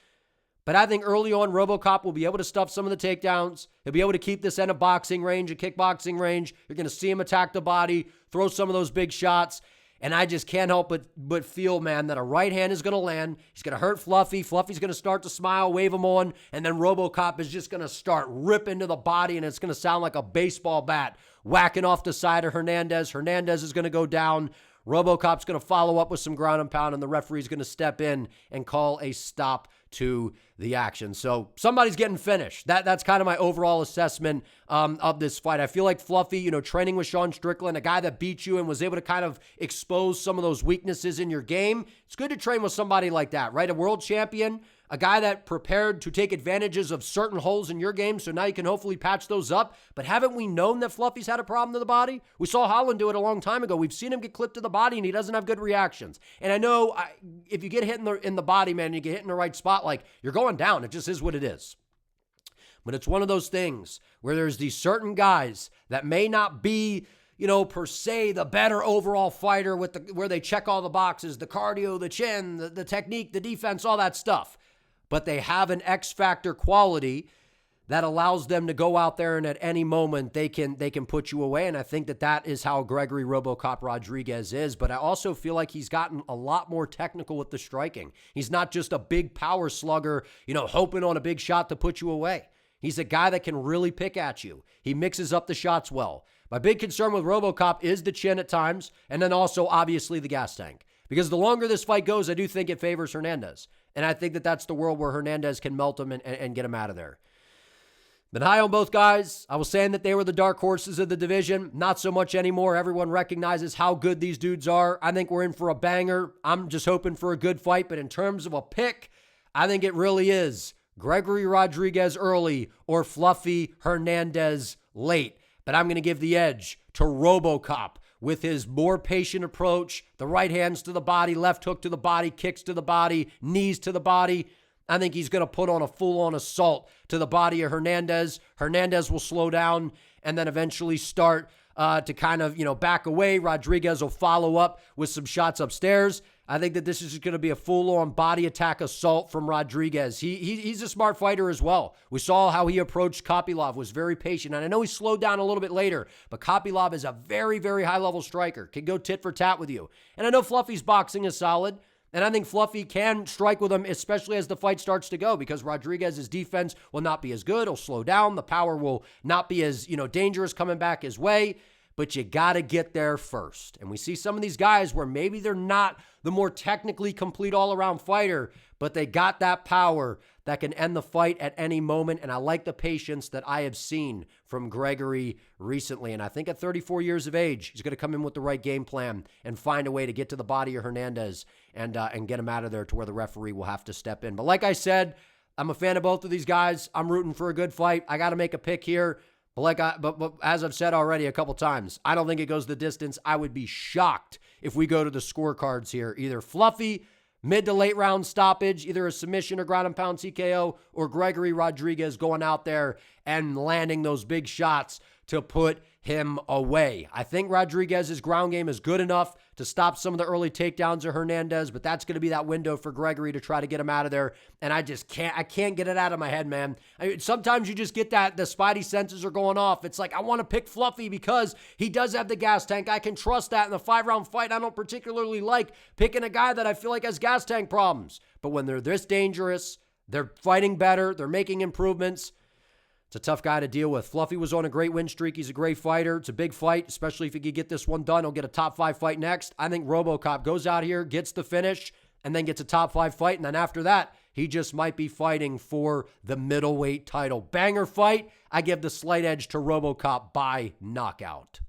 But I think early on, RoboCop will be able to stuff some of the takedowns. He'll be able to keep this in a boxing range, a kickboxing range. You're going to see him attack the body, throw some of those big shots. And I just can't help but feel, man, that a right hand is going to land. He's going to hurt Fluffy. Fluffy's going to start to smile, wave him on. And then RoboCop is just going to start ripping to the body, and it's going to sound like a baseball bat whacking off the side of Hernandez. Hernandez is going to go down. RoboCop's going to follow up with some ground and pound, and the referee's going to step in and call a stop to the action. So somebody's getting finished. That's kind of my overall assessment of this fight. I feel like Fluffy, training with Sean Strickland, a guy that beat you and was able to kind of expose some of those weaknesses in your game. It's good to train with somebody like that, right? A world champion, a guy that prepared to take advantages of certain holes in your game, so now you can hopefully patch those up. But haven't we known that Fluffy's had a problem to the body? We saw Holland do it a long time ago. We've seen him get clipped to the body, and he doesn't have good reactions. And I know if you get hit in the body, man, you get hit in the right spot, like, you're going down. It just is what it is. But it's one of those things where there's these certain guys that may not be, per se, the better overall fighter where they check all the boxes, the cardio, the chin, the technique, the defense, all that stuff. But they have an X factor quality that allows them to go out there and at any moment they can put you away. And I think that is how Gregory RoboCop Rodrigues is. But I also feel like he's gotten a lot more technical with the striking. He's not just a big power slugger, hoping on a big shot to put you away. He's a guy that can really pick at you. He mixes up the shots well. My big concern with RoboCop is the chin at times, and then also obviously the gas tank. Because the longer this fight goes, I do think it favors Hernandez. And I think that's the world where Hernandez can melt him and get him out of there. Been high on both guys. I was saying that they were the dark horses of the division. Not so much anymore. Everyone recognizes how good these dudes are. I think we're in for a banger. I'm just hoping for a good fight. But in terms of a pick, I think it really is Gregory Rodrigues early or Fluffy Hernandez late. But I'm going to give the edge to RoboCop with his more patient approach, the right hands to the body, left hook to the body, kicks to the body, knees to the body. I think he's going to put on a full-on assault to the body of Hernandez. Hernandez will slow down and then eventually start to kind of, back away. Rodrigues will follow up with some shots upstairs. I think that this is going to be a full-on body attack assault from Rodrigues. He's a smart fighter as well. We saw how he approached Kopylov, was very patient. And I know he slowed down a little bit later, but Kopylov is a very, very high-level striker. Can go tit for tat with you. And I know Fluffy's boxing is solid. And I think Fluffy can strike with him, especially as the fight starts to go, because Rodrigues' defense will not be as good. He'll slow down. The power will not be as, dangerous coming back his way. But you got to get there first. And we see some of these guys where maybe they're not the more technically complete all-around fighter, but they got that power that can end the fight at any moment. And I like the patience that I have seen from Gregory recently. And I think at 34 years of age, he's going to come in with the right game plan and find a way to get to the body of Hernandez and get him out of there to where the referee will have to step in. But like I said, I'm a fan of both of these guys. I'm rooting for a good fight. I got to make a pick here. But as I've said already a couple times, I don't think it goes the distance. I would be shocked if we go to the scorecards here. Either Fluffy, mid to late round stoppage, either a submission or ground and pound TKO, or Gregory Rodrigues going out there and landing those big shots to put him away. I think Rodrigues' ground game is good enough to stop some of the early takedowns of Hernandez, but that's going to be that window for Gregory to try to get him out of there. And I can't get it out of my head, man. Sometimes you just get that the spidey senses are going off. It's like, I want to pick Fluffy because he does have the gas tank. I can trust that in the 5-round fight. I don't particularly like picking a guy that I feel like has gas tank problems. But when they're this dangerous, they're fighting better, they're making improvements, it's a tough guy to deal with. Fluffy was on a great win streak. He's a great fighter. It's a big fight, especially if he could get this one done. He'll get a top 5 fight next. I think RoboCop goes out here, gets the finish, and then gets a top 5 fight. And then after that, he just might be fighting for the middleweight title. Banger fight. I give the slight edge to RoboCop by knockout.